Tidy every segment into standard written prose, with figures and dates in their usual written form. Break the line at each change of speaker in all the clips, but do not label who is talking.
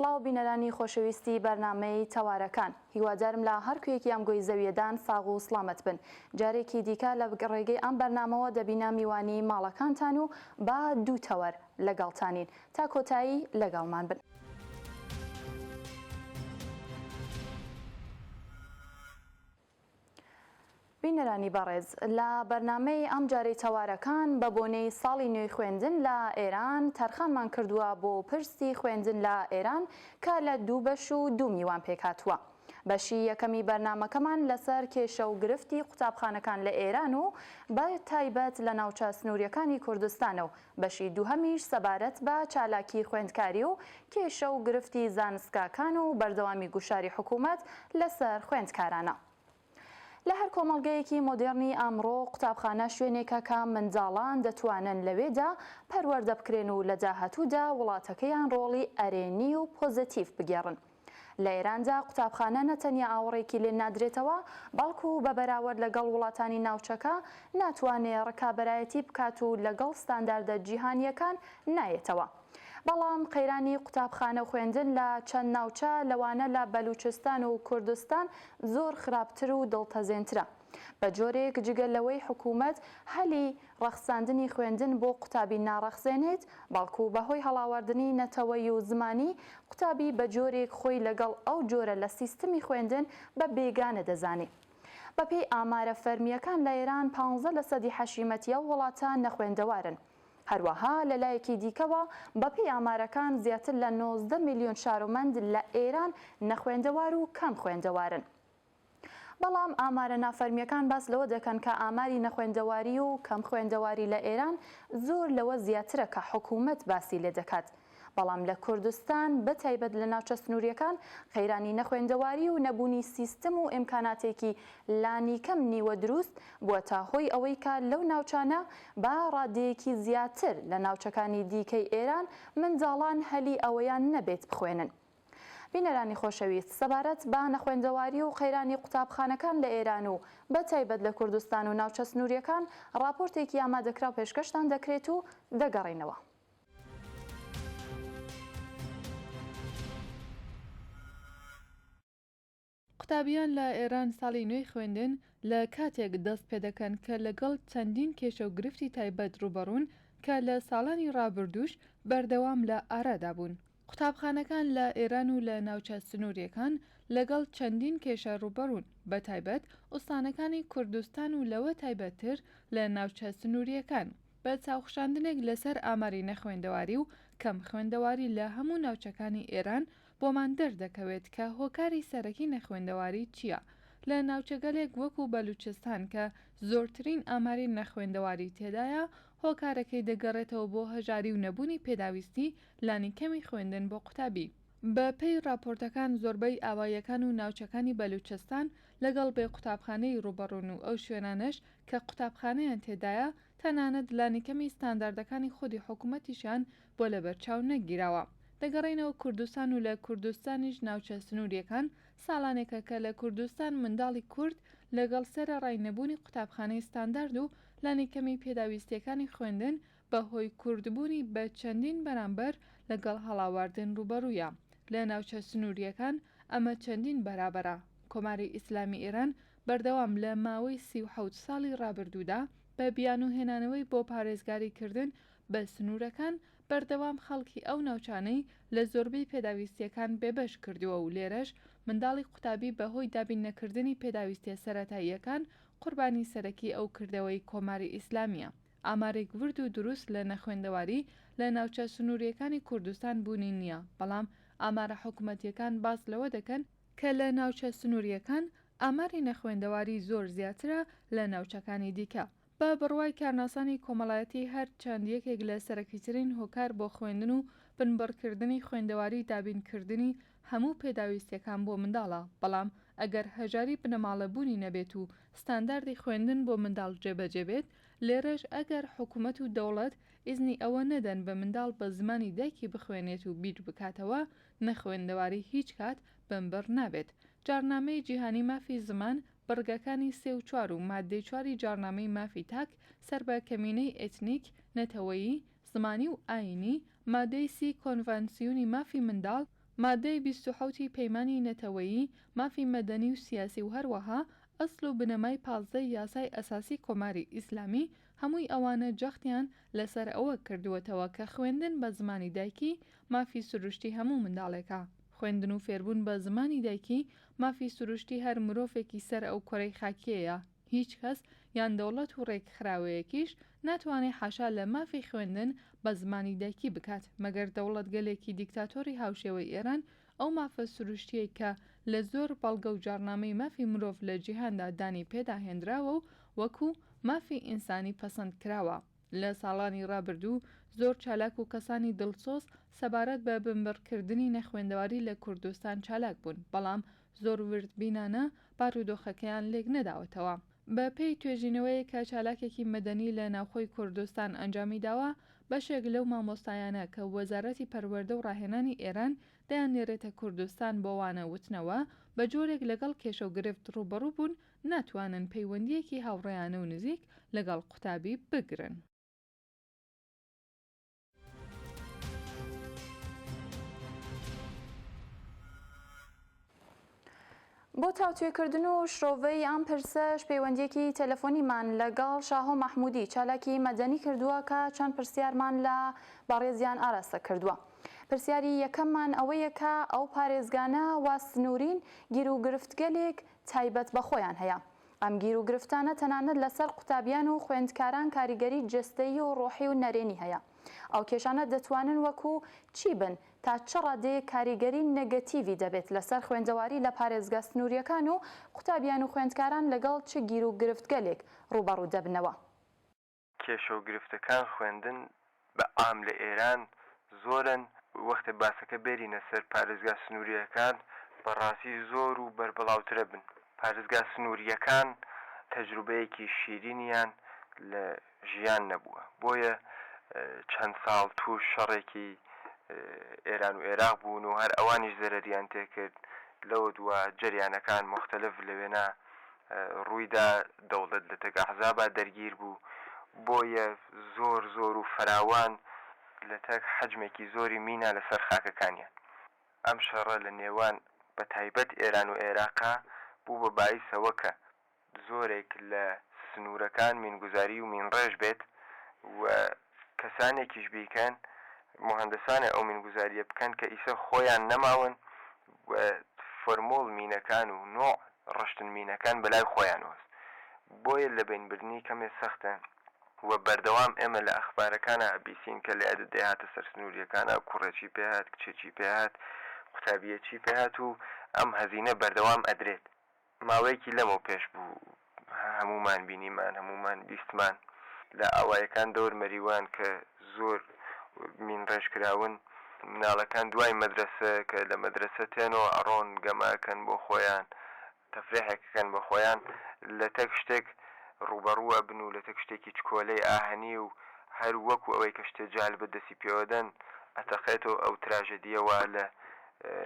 سڵاو بینەرانی خۆشەویستی بەرنامەی تەوارەکان، هیوادارم لە هەر کوێیەکی ئەم گۆی زەویەدان ساغ و سڵامەت بن. جارێکی دیکە لە ڕێگەی ئەم بەرنامەوە دەبینە میوانی ماڵەکانتان و با دوو تەوەر لەگەڵتانین تا کۆتایی لەگەڵمان بن. بینەرانی بەڕێز، لە بەرنامەی ئەم جارەی تەوارەکان بە بۆنەی ساڵی نوێی خوێندن لە ئێران تەرخانمان کردووە بۆ پرسی خوێندن لە ئێران کە لە دوو بەش و دوو میوان پێکهاتووە. بەشی یەکەمی بەرنامەکەمان لەسەر کێشە و گرفتی قوتابخانەکان لە ئێران و بە تایبەت لە ناوچە سنووریەکانی کوردستانە و بەشی دووهەمیش سەبارەت بە چالاکی خوێندکاری و کێشە و گرفتی زانستگاکان و بەردەوامی گوشاری حکوومەت لەسەر خوێندکارانە. لە هەر کۆمەڵگەیەکی مۆدێرنی ئەمڕۆ قوتابخانە شوێنێکە کە منداڵان دەتوانن لەوێدا پەروەردە بکرێن و لە داهاتوودا وڵاتەکەیان ڕۆڵی ئەرێنی و پۆزتیڤ بگێڕن. لە ئێراندا قوتابخانە نەتەنیا ئاوەڕێکی لێ نادرێتەوە، بەڵکو بە بەراورد لەگەڵ وڵاتانی ناوچەکە ناتوانێت ڕکابەرایەتی بکات و لەگەڵ ستانداردە جیهانیەکان نایێتەوە. بەڵام قەیرانی قوتابخانە خوێندن لە چەند ناوچە لەوانە لە بەلوچستان و کوردستان زۆر خراپتر و دڵتەزێنترە. بە جۆرێک جگەلەوەی حکوومەت هەلی ڕەخساندنی خوێندن بۆ قوتابی ناڕەخسێنێت، بەڵکو بەهۆی هەڵاوەردنی نەتەوەی و زمانی قوتابی بە جۆرێک خۆی لەگەڵ ئەو جۆرە لە سیستمی خوێندن بە بێگانە دەزانێت. بەپێی ئامارە فەرمیەکان لە ئێران 15 لە سەدی حەشیمەتیە وڵاتان نەخوێندەوارن. هەروەها لەلایەکی دیکەوە بەپێی ئامارەکان زیاتر لە 19 میلیۆن شارۆمەند لە ئێران نەخوێندەوار و کەم خوێندەوارن. بەڵام ئامارە نافەرمیەکان باس لەوە دەکەن کە ئاماری نەخوێندەواری و کەم خوێندەواری لە ئێران زۆر لەوە زیاترە کە حکوومەت باسی لێ دەکات. بەڵام لە کوردستان بەتایبەت لە ناوچە سنووریەکان قەیرانی نەخوێندەواری و نەبوونی سیستم و ئیمکاناتێکی لانیکەم نیوە دروست بووە تا هۆی ئەوەی کە لەو ناوچانە با ڕادەیەکی زیاتر لە ناوچەکانی دیکەی ئێران منداڵان هەلی ئەوەیان نەبێت بخوێنن. بینەرانی خۆشەویست، سەبارەت بە نەخوێندەواری و قەیرانی قوتابخانەکان لە ئێران و بەتایبەت لە کوردستان و ناوچە سنووریەکان راپۆرتێکی ئامادەکرا و پێشکەشتان دەکرێت و دەگەڕێنەوە.
قوتابیان لە ئێران ساڵی نوێی خوێندن لە کاتێک دەست پێ دەکەن کە لەگەڵ چەندین کێشە و گرفتی تایبەت ڕوبەڕوون کە لە ساڵانی ڕابردووش بەردەوام لە ئارادا بوون. قوتابخانەکان لە ئێران و لە ناوچە سنووریەکان لەگەڵ چەندین کێشە ڕوبەڕوون، بەتایبەت ئوستانەکانی کوردستان و لەوە تایبەتتر لە ناوچە سنووریەکان. بە چاوخشاندنێک لەسەر ئاماری نەخوێندەواری و کەم خوێندەواری لە هەموو ناوچەکانی ئێران بۆمان دەردەکەوێت کە هۆکاری سەرەکی نەخوێندەواری چییە. لە ناوچەگەلێک وەکو بەلوچستان کە زۆرترین ئاماری نەخوێندەواری تێدایە، هۆکارەکەی دەگەڕێتەوە بۆ هەژاری و نەبوونی پێداویستی لانی کەمی خوێندن بۆ قوتابی. بە پێی راپۆرتەکان زۆربەی ئاوایەکان و ناوچەکانی بەلوچستان لەگەڵ بێ قوتابخانەی ڕوبەڕوون و ئەو شوێنانەش کە قوتابخانەیان تێدایە تەنانەت لانیکەمی ستانداردەکانی خودی حکوومەتیشان بۆ لەبەرچاو نەگیراوە. دەگەڕێنەوە کوردستان و لە کوردستانیش ناوچە سنووریەکان ساڵانێکە کە لە کوردستان منداڵی کورد لەگەڵ سەرە ڕاینەبوونی قوتابخانەی ستاندارد و لانیکەمی پێداویستیەکانی خوێندن بەهۆی کوردبوونی بە چەندین بەرامبەر لەگەڵ هەڵاواردن ڕوبەڕوویە. لە ناوچە سنووریەکان ئەمە چەندین بەرابەرە. کۆماری ئیسلامی ئێران بەردەوام لە ماوەی 37 ساڵی ڕابردوودا بە بیانوهێنانەوەی بۆ پارێزگاریکردن بە سنوورەکان بەردەوام خەڵکی ئەو ناوچانەی لە زۆربەی پێداویستیەکان بێبەش کردووە و لێرەش منداڵی قوتابی بەهۆی دابین نەکردنی پێداویستیە سەرەتاییەکان قوربانی سەرەکی ئەو کردەوەی کۆماری ئیسلامیە. ئامارێک ورد و دروست لە نەخوێندەواری لە ناوچە سنووریەکانی کوردستان بوونی نییە، بەڵام ئامارە حکوومەتیەکان باس لەوە دەکەن کە لە ناوچە سنووریەکان ئاماری نەخوێندەواری زۆر زیاترە لە ناوچەکانی دیکە. بە بڕوای کارناسانی کۆمەڵایەتی هەر چەند یەکێک لە سەرەکیترین هۆکار بۆ خوێندن و بنبڕکردنی خوێندەواری دابینکردنی هەموو پێداویستیەکان بۆ منداڵە، بەڵام ئەگەر هەژاری بنەماڵەبوونی نەبێت و ستانداردی خوێندن بۆ منداڵ جێبەجێ بێت، لێرەش ئەگەر حکوومەت و دەوڵەت ئیزنی ئەوە نەدەن بە منداڵ بە زمانی دایکی بخوێنێت و بیر بکاتەوە، نەخوێندەواری هیچ کات بنبڕ نابێت. جارنامەی جیهانی مافی زمان بڕگەکانی 3 و 4 و مادەی 4 جارنامەی مافی تاک سەر بە کەمینەی ئێتنیک، نەتەوەیی، زمانی و ئاینی، مادەی 30 کۆنڤانسیۆنی مافی منداڵ، مادەی 27 پەیمانی نەتەوەیی مافی مەدەنی و سیاسی و هەروەها ئەسڵ و بنەمای 15 یاسای ئەساسی کۆماری ئیسلامی هەمووی ئەوانە جەختیان لەسەر ئەوە کردووەتەوە کە خوێندن بە زمانی دایکی مافی سروشتی هەموو منداڵێکە. خوێندن و فێربوون بە زمانی دایکی مافی سروشتی هەر مرۆڤێکی سەر ئەو کۆرەی خاکیەیە. هیچ کەس یان دەوڵەت و ڕێکخراوەیەکیش ناتوانێت حاشا لە مافی خوێندن بە زمانی دایکی بکات مەگەر دەوڵەت گەلێکی دیکتاتۆری هاوشێوەی ئێران ئەو مافە سروشتیەی کە لە زۆر بەڵگە و جارنامەی مافی مرۆڤ لە جیهاندا دانی پێداهێنراوە و وەکو مافی ئینسانی پەسەند کراوە. لە ساڵانی ڕابردوو زۆر چالاک و کەسانی دڵسۆز سەبارەت بە بمبڕکردنی نەخوێندەواری لە کوردستان چالاک بوون، بەڵام زۆر وردبینانە بارودۆخەکەیان لێک نەداوەتەوە. بە پێی توێژینەوەی کە چالاکێکی مەدەنی لە ناوخۆی کوردستان ئەنجامی داوە، بەشێک لەو مامۆستایانە کە وەزارەتی پەروەردە و ڕاهێنانی ئێران دەیانێرێتە کوردستان بۆ وانە وتنەوە بە جۆرێک لەگەڵ کێشە و گرفت ڕوبەڕوو بوون، ناتوانن پەیوەندیەکی هاوڕێیانە و نزیک لەگەڵ قوتابی بگرن.
بۆ تاوتوێکردن و شرۆڤەی ئەم پرسەش پەیوەندیەکی تەلەفۆنیمان لەگەڵ شاهۆ مەحموودی چالاکی مەدەنی کردووە کە چەند پرسیارمان لە بەڕێزیان ئاراستە کردووە. پرسیاری یەکەممان ئەوەیە کە ئەو پارێزگانە وا سنوورین گیر و گرفتگەلێک تایبەت بە خۆیان هەیە. ئەم گیر و گرفتانە تەنانەت لەسەر قوتابیان و خوێندکاران کاریگەری جستەیی و ڕۆحی و نەرێنی هەیە. ئەو کێشانە دەتوانن وەکو چی بن تا چ ڕادەیە کاریگەری نەگەتیڤی دەبێت لەسەر خوێندەواری لە پارێزگا سنووریەکان و قوتابیان و خوێندکاران لەگەڵ چ گیر و گرفتگەلێک ڕوبەڕوو دەبنەوە.
کێشە و گرفتەکان خوێندن بە عام لە ئێران زۆرن. وەختە باسەکە بێرینە سەر پارێزگا سنووریەکان بەڕاستی زۆر و بەربڵاوترە بن. پارێزگا سنووریەکان تەجروبەیەکی شیرینیان لە ژیان نەبووە، بۆیە چەند ساڵ تووش شەڕێکی ئێران و عێراق بوون و هەر ئەوانیش زەرەریان تێکرد. لەوە دووە جەریانەکان مختلف لەوێنە ڕوویدا، دەوڵەت لە تەک ئەحزابا دەرگیر بوو، بۆیە زۆر و فراوان لە تەک حەجمێکی زۆری مینا لەسەر خاکەکانیان. ئەم شەڕە لە نێوان بە تایبەت ئێران و عێراقا بوو بە باعیسەوە کە زۆرێک لە سنوورەکان مینگوزاری و مینڕێژ بێت و کەسانێکیش بیکەن مهندسانە ئەو مینگوزاریە بکەن کە ئیسە خۆیان نەماون و فۆرمۆڵ مینەکان و نوع ڕشتن مینەکان بەلای خۆیان وەست. بۆیە لە بینبرنی کەمێ سەختە و بەردەوام ئێمە لە ئەخبارەکانە بیسین کە لە ئەدە دەهاتە سەر سنووریەکانە کوڕێکی پێهات، کچێکی پێهات، قوتابیەکی پێهات و ئەم هەزینە بەردەوام ئەدرێت. ماوەیەکی لەمە پێش بوو هەمومان بینیمان، هەمومان بیستمان لە ئاوایەکان دەور مەریوان کە زۆر مین ڕێژکراون، مناڵەکان دوای مەدرسە کە لە مەدرسە تێنەوە ئەڕۆن گەماکەن بۆ خۆیان، تەفرێحێکەکەن بە خۆیان، لە تەک شتێک ڕوبەڕووە بن و لە تەک شتێکی چکۆلەی ئاهەنی و هەر وەکو ئەوەی کە شتێ جال بە دەستی پێوەدەن ئەتەقێتەوە ئەو تراژەدیەوە لە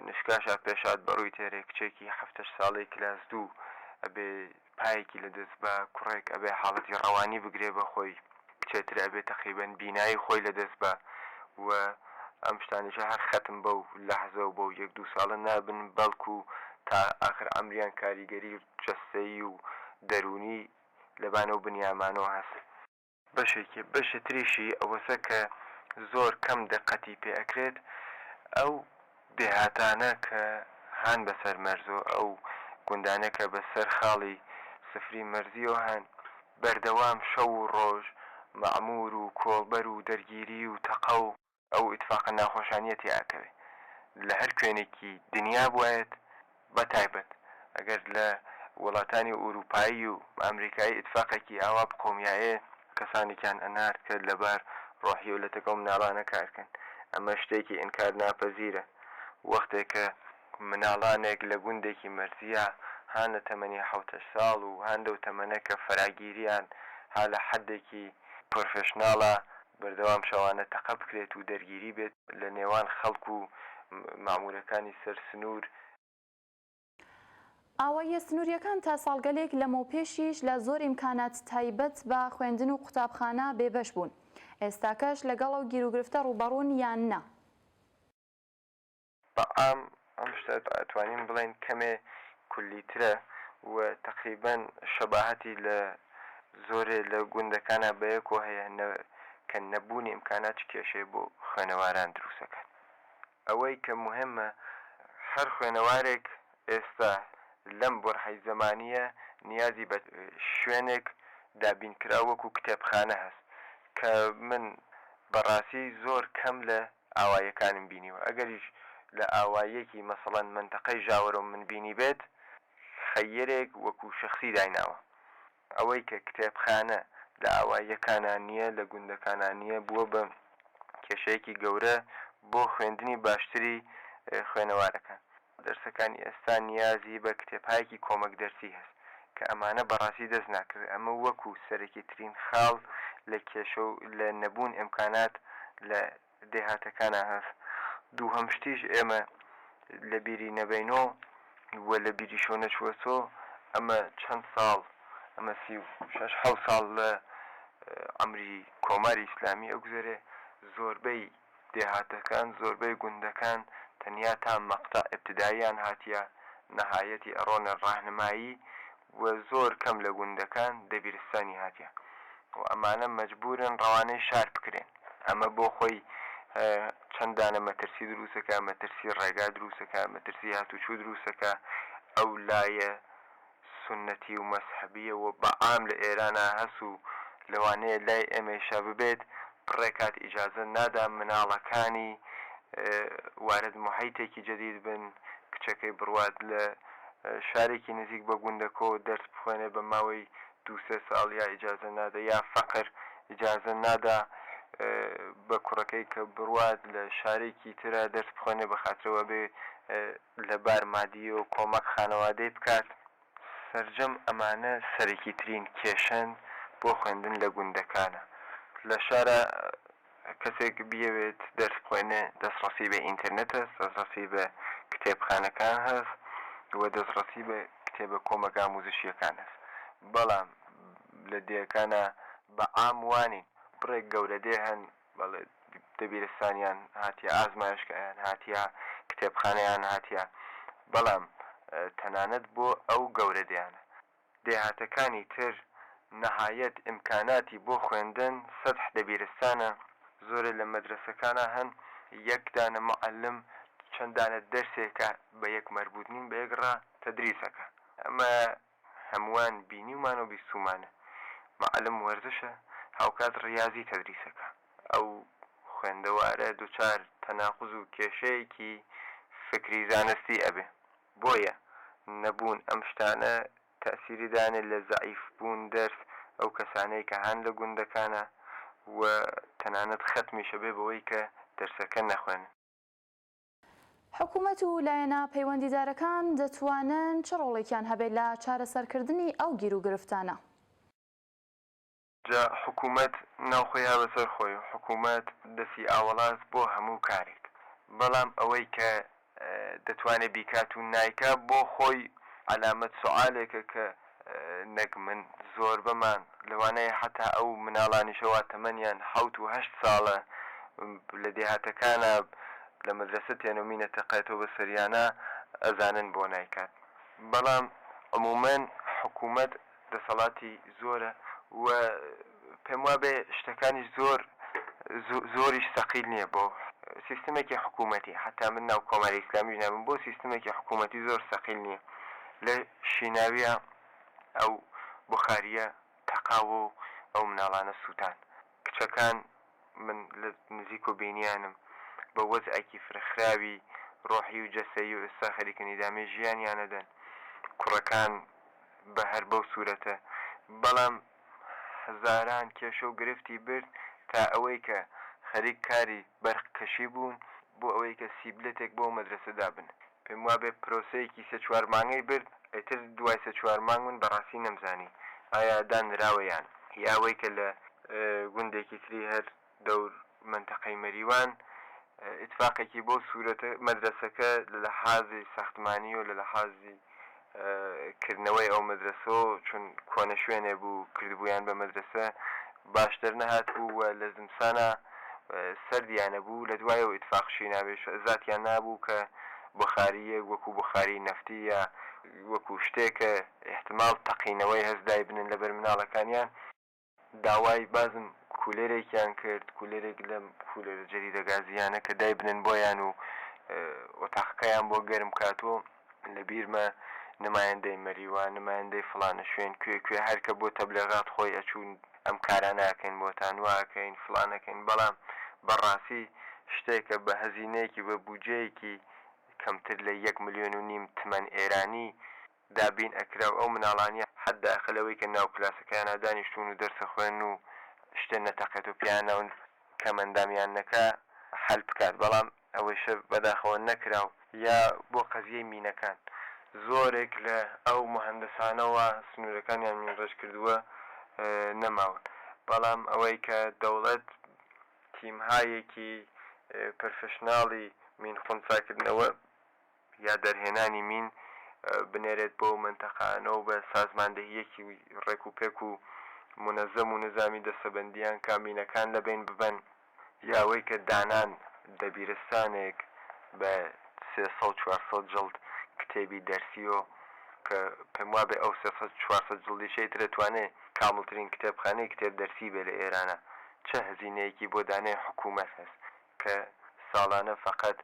نشکاشا پێشات بەڕووی تێرێ کچێکی 7 ساڵی کلاس 2 ئەبێ پایەکی لە دەست بە کوڕێک ئەبێ حاڵەتی ڕەوانی بگرێ بە خۆی، کچێتر ئەبێ تەقریبەن بینایی خۆی لە دەست بە و ئەم شتانیشە هەر ختم بە و لەحزە و بۆ 1-2 ساڵە نابن، بەڵکو تا ئاخر ئەمریان کاریگەری جەستەیی و دەرونی لەبانە و بنیامانەوە هەست. بەشێ تریشی ئەوەسە کە زۆر کەم دقەتی پێ ئەکرێت ئەو دێهاتانە کە هان بەسەر مەرزۆ، ئەو گوندانە کە بەسەر خاڵی سفری مەرزیەوە هەن، بەردەوام شەو و ڕۆژ مەعمور و کۆڵبەر و دەرگیری و تەقە و ئەو ئیتفاقە ناخۆشانیەتی ئاکەوێ لە هەر کوێنێکی دنیا بوایەت، بە تایبەت ئەگەر لە وڵاتانی ئوروپایی و ئەمریکایی ئیتفاقێکی ئاوا بقۆمیایە کەسانێکیان ئەنارد کرد لەبار ڕۆحی و لە تەکەم مناڵانە کارکەن. ئەمە شتێکی ئینکار ناپەزیرە. وەختێک کە مناڵانێک لە گوندێکی مەرزیە هان لە تەمەنی 7 ساڵ و هەندە و تەمەنە کە فراگیریان ها لە حەدێکی پرۆفێشناڵە بەردەوام شەوانە تەقە بکرێت و دەرگیری بێت لە نێوان خەڵک و مامورەکانی سەر سنوور.
ئاوایە سنووریەکان تا ساڵگەلێک لەمەوپێشیش لە زۆر ئیمکانات تایبەت بە خوێندن و قوتابخانە بێبەش بوون. ئێستاکەش لەگەڵ ئەو گیر و گرفتە ڕوبەڕوون یان نا؟
بەعام ئەم شتە ئەتوانین بڵێن کەمێ کولیترە و تقریبا شەباهەتی لە زۆرێ لە گوندەکانە بەیەکۆ هەیە کە نەبوونی ئیمکانات کێشەی بۆ خوێنەواران دروستەکەن. ئەوەی کە مهمە هەر خوێنەوارێک ئێستا لەم بۆرحەی زەمانیە نیازی بە شوێنێک دابینکرا وەکو کتێبخانە هەست کە من بەڕاستی زۆر کەم لە ئاوایەکانم بینیوە. ئەگەریش لە ئاوایەکی مەسەڵەن منتەقەی ژاوەرم من بینی بێت خەیرێک وەکو شەخصی دایناوە. ئەوەی کە کتێبخانە لە ئاوایەکانان نییە لە گوندەکانان نییە بووە بە کێشەیەکی گەورە بۆ خوێندنی باشتری خوێنەوارەکان. دەرسەکانی ئێستا نیازی بە کتێبهایەکی کۆمەک دەرسی هەست کە ئەمانە بەڕاستی دەست ناکرد. ئەمە وەکو سەرەکی ترین خاڵ لە کێشە و لە نەبوون ئیمکانات لە دێهاتەکانە هەست. دووهەم شتیش ئێمە لە بیری نەبینەوە و لە بیریشۆ نەچووەتەوە ئەمە چەند ساڵ ئەمە 6-7 ساڵ لە ئەمری کۆماری ئیسلامی ئەگوزارێ زۆربەی دێهاتەکان زۆربەی گوندەکان تەنیا تا مەقتە ئێبتداییان هاتیە نەهایەتی ئەڕۆنە ڕاهنمایی و زۆر کەم لە گوندەکان دەبیرستانی هاتیە و ئەمانە مەجبورن ڕەوانەی شار بکرێن. ئەمە بۆ خۆی چەندانە مەترسی دروستەکە، مەترسی ڕێگا دروستەکە، مەترسی هاتوچوو دروستەکە. ئەو لایە سنەتی و مەسحەبیە و بەعام لە ئێرانە هەست و لەوانەیە لای ئێمەیشا ببێت بڕێکات ئیجازە نادا مناڵەکانی وارد محیتێکی جدید بن، کچەکەی بڕوات لە شارێکی نزیک بە گوندەکۆ دەرس بخوێنێ بە ماوەی 2-3 ساڵ یا ئیجازە نادا یا فەقر ئیجازە نادا بە کوڕەکەی کە بڕوات لە شارێکی ترە دەرس بخوێنێ بە خاترەوە بێ لەبار مادی و کۆمەک خانەوادەی بکات. سەرجەم ئەمانە سەرەکی ترین کێشەن بۆ خوێندن لە گوندەکانە. لە شارە کەسێک بیەوێت دەرس بخوێنێ دەستڕەسی بە ئینتەرنێت هەست، دەستڕەسی بە کتێبخانەکان هەست و دەستڕەسی بە کتێبە کۆمەک ئاموزشیەکان هەست. بەڵام لە دێیەکانە بەعام وانین بڕێک گەورەدێ هەن بەڵێ دەبیرستانیان هاتیە، ئازمایشگایان هاتیە، کتێبخانەیان هاتیە، بەڵام تەنانەت بۆ ئەو گەورەدەیانە. دێهاتەکانی تر نەهایەت ئیمکاناتی بۆ خوێندن سەدح دەبیرستانە، زۆرە لە مەدرسەکانە هەن یەک دانە مەعەلم چەندانە دەرسێکە بە یەک مەربوطنین بە یەک ڕا تەدریسەکە. ئەمە هەمووان بینیومان و بیستومانە. مەعەلم وەرزشە، هاوکات ڕیاضی تەدریسەکە. ئەو خوێندەوارە دووچار تەناقوز و کێشەیەکی فکری زانستی ئەبێ. بۆیە نەبوون ئەم شتانە تەسیری دانێ لە زەعیف بوون دەرس ئەو کەسانەی کە هەن لە گوندەکانە و تەنانەت خەتمیشە بێ بەوەی کە دەرسەکە نەخوێنن.
حکوومەت و لایەنە پەیوەندیدارەکان دەتوانن چ ڕۆڵێکیان هەبێت لە چارەسەرکردنی ئەو گیر و گرفتانە؟
جا حکوومەت ناوخۆیان بەسەر خۆی، حکوومەت دەستی ئاوەڵات بۆ هەموو کارێک، بەڵام ئەوەی کە دەتوانێت بیکات و نایکا بۆ خۆی علامەت سوالێکە کە نەک من زۆر بەمان لەوانەیە حتا ئەو مناڵانیشەوە تەمەنیان 7-8 ساڵە لە دێهاتەکانە لە مەدرسە تێنۆمینە تەقێتەوە بە سەریانە ئەزانن بۆ نایکات. بەڵام عمومەن حکوومەت دەسەڵاتی زۆرە و پێم وابێ شتەکانی زۆریش سەقیل نییە بۆ سیستمێکی حکوومەتی. حتا من ناو کۆماری ئیسلامی نابم بۆ سیستمێکی حکوومەتی زۆر سەقیل نییە. لە شیناویە ئەو بخاریە تەقاو و ئەو مناڵانە سووتان کچەکان من لە نزیک و بینیانم بە وەزعێکی فرەخراوی ڕۆحی و جەسەیی و ئێستا خەریکە نیدامی ژیانیانەدەن، کوڕەکان بە هەر بەو سوورەتە. بەڵام هەزاران کێشە و گرفتی برد تا ئەوەی کە خەریک کاری بەرقکەشی بوون بۆ ئەوەی کە سیبلەتێک بۆ مەدرسەدا بن. پێم وابێ پرۆسەیەکی 3-4 مانگەی برد، ئێتر دوای 3-4 مانگ من بەڕاستی نەمزانی ئایا دانراوەیان یا ئەوەی کە لە گوندێکی تری هەر دەور منتەقەی مەریوان ئیتفاقێکی بۆ سوورەتە مەدرسەکە لە حازی ساختمانی و لە حازی کردنەوەی ئەو مەدرسە چون کۆنە شوێنێ بوو کردبوویان بە مەدرسە باشتر نەهات بوو و لە زمسانە سەردیانە بوو لە دوایەوە ئیتفاقشی نابێت زاتیان نابوو کە بخاریەک وەکو بخاری نەفتی یا وەکو شتێکە احتمال تەقینەوەی هەزدای بنن لە بەرمناڵەکانیان داوای بازم کولێرێکیان کرد کولێرێک لە کولێرە جەریدە گازیانە کە دای بنن بۆیان و ئۆتاقەکەیان بۆ گەرم کاتۆ لە بیرمە نمایەندەی مەریوان نمایەندەی فڵانە شوێن کوێ هەرکە بۆ تەبلێغات خۆی ئەچوون ئەم کارانەکەین بۆتان واکەین فڵانەکەین بەڵام بەڕاستی شتێکە بە هەزینەیەکی بە بودجەیەکی کەمتر لە 1.5 ملیۆن تمەن ئێرانی دابین ئەکرا و ئەو مناڵانیە حەداخلەوەی کە ناو کلاسەکەیانە دانیشتون و دەرسە خوێن و شتێن نەتەقێت و پیانەون کەمەندامیان نەکا حەل بکات بەڵام ئەوەیشە بەداخەوە نەکراو یا بۆ قەزیەی مینەکان زۆرێک لە ئەو مهندسانەوە سنوورەکانیان ڕێژ کردووە نەماون بەڵام ئەوەی کە دەوڵەت تیمهایەکی پرفشناڵی مین خونساکردنەوە یا دەرهێنانی مین بنێرێت بۆ منتەقانەوە بە سازماندەهیەکی ڕێک و پێک و منەزەم و نظامی دەسەبەندیان کامینەکان لەبین ببەن یاوەی کە دانان دەبیرستانێک بە 300-400 جڵد کتێبی دەرسیۆ کە پێم وابێ ئەو 400 جڵدیشەی دەتوانێت کامڵترین کتێبخانەی کتێب دەرسی بێ لە ئێرانە چه هەزینەیەکی بۆ دانەی حکوومەت هەست کە ساڵانە فقط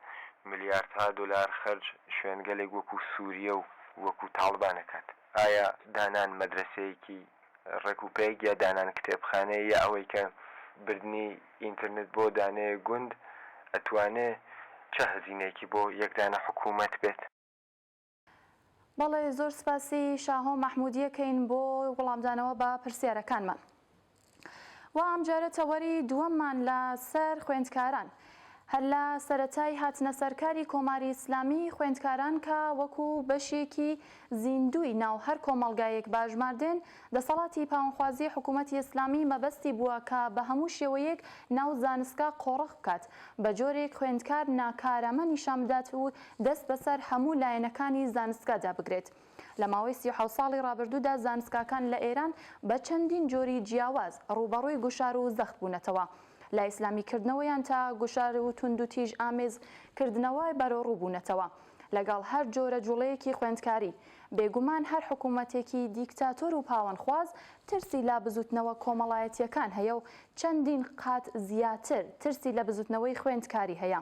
ملیاردها دلار خەرج شوێنگەلێک وەکو سووریە و وەکو تاڵبانەکات ئایا دانان مەدرسەیەکی ڕێکوپێک یا دانان کتێبخانەیە یا ئەوەی کە بردنی ئینترنێت بۆ دانەیە گوند ئەتوانێ چه هەزینەیەکی بۆ یەکدانە حکوومەت بێت
بەڵێ زۆر سپاسی شاهۆ مەحمودیەکەین بۆ وەڵامدانەوە بە پرسیارەکانمان و ئەم جارە تەوەری دووەممان لە سەر خوێندکاران هەر لە سەرەتای هاتنە سەرکاری کۆماری ئیسلامی خوێندکاران کە وەکو بەشێکی زیندوی ناو هەر کۆمەڵگایەک باژماردێن دەسەڵاتی پاوەخوازی حکوومەتی ئیسلامی مەبەستی بووە کە بە هەموو شێوەیەک ناو زانستگا قۆڕق بکات بە جۆرێک خوێندکار ناکارەمە نیشان بدات و دەست بەسەر هەموو لایەنەکانی زانستگادا بگرێت لە ماوەی 37 ساڵی ڕابردوودا زانستگاکان لە ئێران بە چەندین جۆری جیاواز ڕوبەڕووی گوشار و زەخت بوونەتەوە لە ئیسلامیکردنەوەیان تا گوشار و تونند و تیژ ئامێزکردنەوەی بەرەڕووبوونەتەوە لەگەڵ هەر جۆرە جوڵەیەکی خوێندکاری بێگومان هەر حکوومەتێکی دیکتاتۆر و پاوەنخواز ترسی لە بزوتنەوە کۆمەڵایەتیەکان هەیە و چەندین قات زیاتر ترسی لە بزوتنەوەی خوێندکاری هەیە.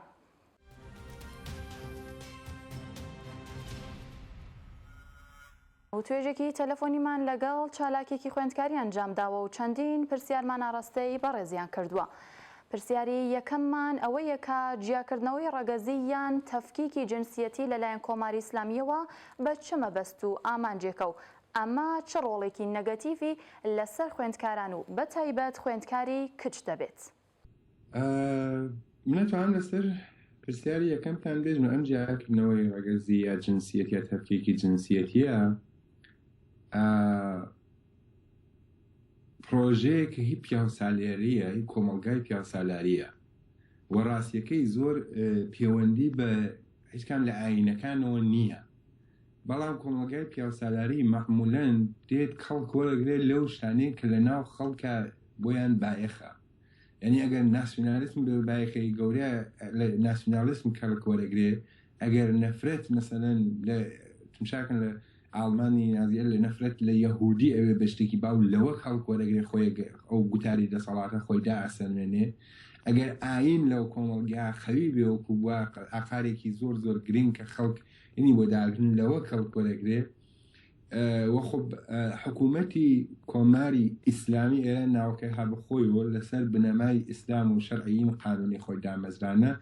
و توێژێکی تەلەفۆنیمان لەگەڵ چالاکێکی خوێندکاری ئەنجامداوە و چەندین پرسیارمان ئاراستەی بەڕێزیان کردووە. پرسیاری یەکەممان ئەوەیە کە جیاکردنەوەی ڕەگەزی یان تەفکیکی جنسیەتی لەلایەن کۆماری ئیسلامیەوە بە چ مەبەست و ئامانجێکە و ئەمە چ ڕۆڵێکی نەگەتیڤی لەسەر خوێندکاران و بەتایبەت خوێندکاری کچ دەبێت؟
منەتوانم لەسەر پرسیاری یەکەمتان بێژم ئەم جیاکردنەوەی ڕەگەزی یا جنسیەتی یا تەفکیکی جنسیەتیە پرۆژەیەکە هی پیاوسالاریە هی کۆمەلگای پیاوسالاریە و ڕاستیەکەی زۆر پەیوەندی بە هیچکان لە ئاینەکانەوە نییە بەڵام کۆمەلگای پیاوسالاری مەعمولاً دێت خەڵک وەرەگرێت لەو شتانەی کە لە ناو خەڵکە بۆیان بایەخە یعنی ئەگەر ناسیۆنالیسم بە بایەخەی گەورەیە لە ناسیۆنالیسم کەڵک وەرەگرێ ئەگەر نەفرەت مەسەلەن لە تمشاکن لە ئاڵمانی نازیە لە نەفرەت لە یەهودی ئەوێ بەشتێکی باو لەوە خەڵک وەرەگرێ خۆی ئەو گوتاری دەسەڵاتە خۆی دائەسەنوێنێ ئەگەر ئاین لەو کۆمەڵگا خەوی بێ وەکو بووە ئاقارێکی زۆر زۆر گرنگ کە خەڵک ینی بۆ داگرن لەوە خەڵک وەرەگرێ وەخۆ حکوومەتی کۆماری ئیسلامی ئێرە ناوکە هەبخۆیەوە لەسەر بنەمای ئیسلام و شەرعین قانونی خۆی دامەزرانە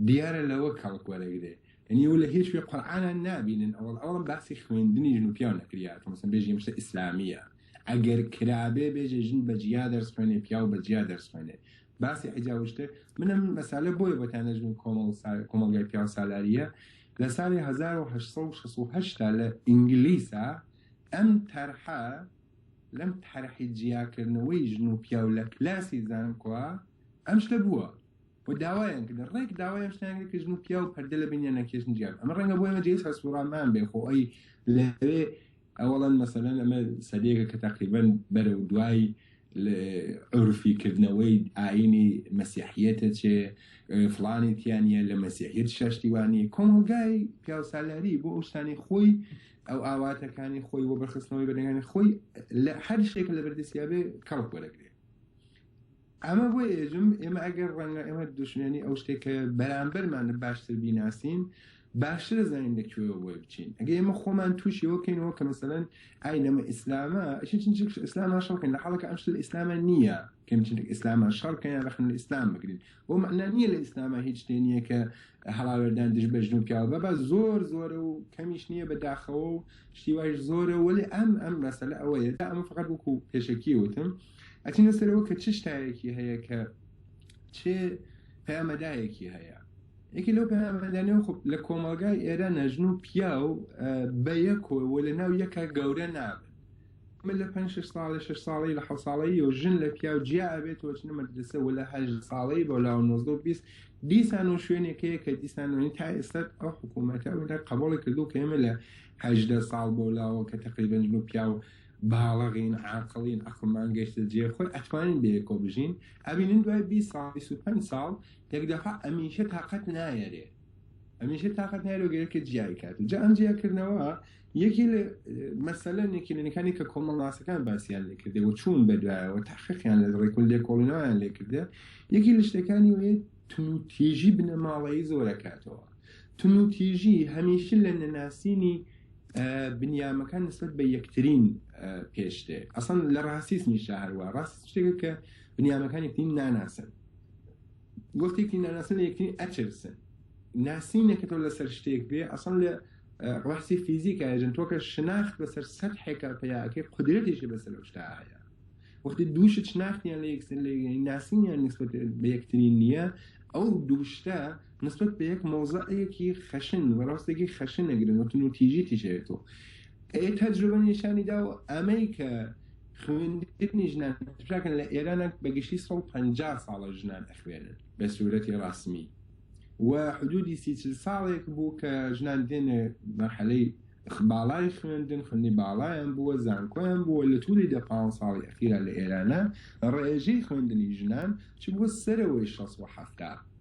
دیارە لەوە خەڵک وەرەگرێ ینی و لە هیچ شوێ قورئانە نابینن ئەوڵ باسی خوێندنی ژن و پیاو نەکریات مەسەن بێژی مشتە ئیسلامیە ئەگەر کرابێ بێژێ ژن بە جیا دەرس خوێنێ پیاو بە جیا دەرس خوێنێ باسی حیجابشتە منم مەسالە بۆیە بۆتانە ژن کۆمەڵگای پیاوسالاریە لە ساڵی 1868 لە ئینگلیسا ئەم تەرحە لەم تەرحی جیاکردنەوەی ژن و پیاو لە کلاسی زانکۆوە ئەم شتە بووە و داوایان کردن ڕێک داوایم شتیان کە ژن و پیاو پەردە لە بینیان نەکێشن جیاب ئەمە ڕەنگە بۆ ئێمە جێس هەسوڕامان بێ خۆ ئەی لەوێ ئەوەڵەن مەسەلەن ئەمە سەدەیەکە کە تەقریبەن بەرە و دوای عرفی کردنەوەی ئاینی مەسیحیەتە چێ فڵانی تیانە لە مەسیحیت شەشتیوانی کۆمەلگای پیاوسالاری بۆ ئەو شتانی خۆی ئەو ئاواتەکانی خۆی بۆ بەرخستنەوەی بەرەنگانی خۆی لە هەر شتێکە لە بەردەستیابێ کەڵک وەرەگرێت. ئەمە بۆ ئێژم ئێمە ئەگەر ڕەنگە ئێمە دوشمێنی ئەو شتێکە بەرامبەرمان باشتر بیناسین باشتر زانین لەکوێوە بۆی بچین. ئەگە ئێمە خۆمان تووشیەوە بکەینەوە کە مەسەلەن ئاینەمە ئیسلامە ئیسلامە شەڕکەین لە حاڵەکە ئەم شت لە ئیسلامە نییە کە بچین ئیسلامە شەڕکەین یان ڕەخن لە ئیسلام بگرین بۆ مەعنا نییە لە ئیسلامە هیچ شتێ نییە کە هەڵاوێردان دژ بە ژن و پیاوە بە زۆر زۆرە و کەمیش نییە بەداخەوە و شتی وایش زۆرە وەلی ئەم مەسەلە ئەوەیە تا ئەمە فقط وەکو پێشەکی وتم ئەچینە سەرەوە کە چ شتایەکی هەیە کە چێ پەیامەدایەکی هەیە. یەکی لەو پەیامەدانەوە خۆ لە کۆمەلگای ئێرە نەژن و پیا و بە یەکەوە لە ناو یەکە گەورە نابن. من لە 5 ساڵی 6 ساڵی لە 7 ساڵی و ژن لە پیا و جیا ئەبێتەوە چنە مەدرسە و لە 8 ساڵی بۆ لاو 1920 دیسان و شوێنێکەیە کە دیسانەوەی تا ئێستا ئەو حکوومەتە ئەوەندە قبوڵی کردو کە ئێمە لە 18 ساڵ بۆ لاوە کە تقریباً ژن و پیا و باڵغین عاقڵین ئەقلمان گەشتە جێ خۆی ئەتوانین بەیەکۆ بژین ئەبینین دوای 20 ساڵ 25 ساڵ یەکدەفع ئەمیشە تااقەت نایەرێ ئەمیشە تااقەت نایرۆگەرەکە جیای کات و جا ئەم جیاکردنەوە یەکی لە مەسەلەنێکی لەنەکانی کە کۆمەڵناسەکان باسییان لێ کردێ و چوون بەدوایەوە تاحقیقیان لە ڕێکول لێکۆڵینەوەیان لێ کردێ یەکی لە شتەکانی وێ تونوتیژی بنەماڵەیی زۆرەکاتەوە. تونوتیژی هەمیشە لە نەناسینی بنیامەکان نسبەت بە یەکترین پێشتێ ئەسڵ لە ڕاستیسمی شاهروە ڕاست شتێکە کە بنیامەکان یەکترین ناناسن گفتێکی ناناسن لە یەکترین ئەچرسن ناسینێکەوە لەسەر شتێک بێ ئەسڵ لە ڕاستی فیزیکە ئەژن تۆکە شناخت بەسەر سەد حێکا پەیاکەی قدرەتێکی بەسەر ئەو شتا هەیە وەختی دووشت شناختیان لە یەکسەر لە ناسینیان نسبەت بە یەکترین نییە ئەو دووشتە نسبەت بە یەک مۆزەعەیەکی خەشن و ڕاستێکی خەشن نەگرن و تونوتیژی تیژێتەوە تەجروبە نیشانیدا و ئەمەی کە خوێندنی ژنان پراکەن لە ئێرانە بەگشتی 150 ساڵە ژنان ئەخوێنن بە سوورەتی ڕاسمی و حدودی 30 ساڵێک بوو کە ژنان دێنە مەرحەلەی باڵای خوێندن خوێندنی باڵایان بووە زانکۆیان بووە لە تووری 15 ساڵی ئەخیرا لە ئێرانە ڕێژەی خوێندنی ژنان چ بووە سەرەوەی 67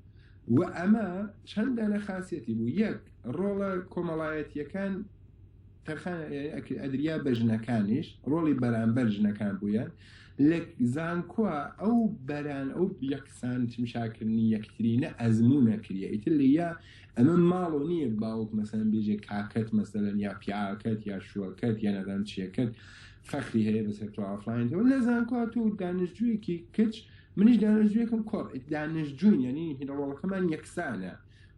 و ئەمە چەندانە خاصیەتی بوو یەک ڕۆڵە کۆمەڵایەتیەکان ئەدریا بە ژنەکانیش ڕۆڵی بەرامبەر ژنەکان بوویان لە زانکۆ ئەو بەران ئەو یەکسان تیمشاکردنی یەکترینە ئەزمونە کریە ئیتر لە یا ئەمە ماڵۆ نییە باوک مەسەن بێژێ کاکەت مەسەرەن یا پیاکەت یا شوەکەت یا نەدەم چیەکەت فەخری هەیە بەسەر تۆ ئافلاینەوە لە زانکۆ تو دانیشتجوویەکی کچ منیش دانیشتجوویەکەم کۆڕ دانیشتجوون یعنی هینەوەڵەکەمان یەکسانە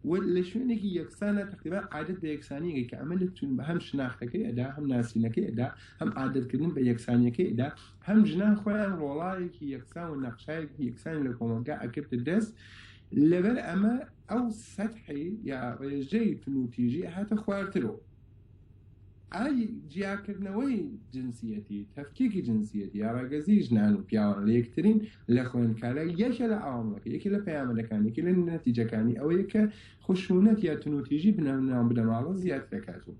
و لە شوێنێکی یەکسانە تقریبا عادەت بە یەکسانیەکە کە ئەمە لەتون بە هەم شناختەکەی ئەدا هەم ناسینەکەی ئەدا هەم عادەتکردن بە یەکسانیەکەی ئەدا هەم ژنان خۆیان ڕۆڵایەکی یەکسان و نەخشایەکی یەکسان لە کۆمەلگا ئەکردە دەست لەبەر ئەمە ئەو سەدحی یا ڕێژەی تونوتیژی هاتە خواردترەوە ئای جیاکردنەوەی جنسیەتی تەفکیکی جنسیەتی یا ڕاگەزی ژنان و پیاوان لە یەکترین لە خوێندکارە یەکە لە ئاوامەکە یەکی لە پەیامەکانی یەکی لە نەتیجەکانی ئەوەیە کە خشونەت یا تونوتیژی بناو بنەماڵە زیاد دەکاتەوە.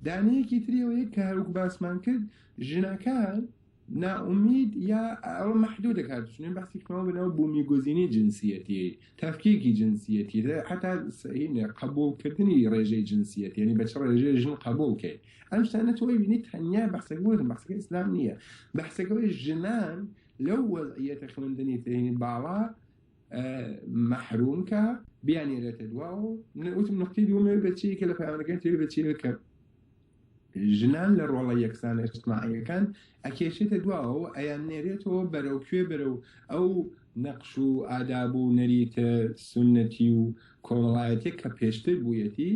دانەیەکی تریەوەیە کە هەروک باسمان کرد ژنەکان ناومید یا ئەوە مەحدوو دەکات چونین بەحسیکەوە بنەوە بوومیگۆزینی جنسیەتی تەفکیکی جنسیەتی حتا قبولکردنی ڕێژەی جنسیەتی یعنی بەچ ڕێژەی ژن قبولکەیت ئەم شتانە تۆی بینیت تەنیا بەحسەکە بۆتن بەحسەکە ئیسلام نییە بەحسەکەوەی ژنان لەو وەضعیەتە خوێندنی ترینی باڵا مەحرومکە بیانێرێتە دواوە وتم نقطەی دووەمە بەچی کە لە پەیامەکان تێ بەچی کە ژنان لە ڕۆڵە یەکسانە اجتماعیەکان ئەکێشێتە دواوە ئەیان نێرێتەوە بەرەو کوێ بەرەو ئەو نەقش و ئاداب و نەریتە سونەتی و کۆمەڵایەتێک کە پێشتر بوویەتی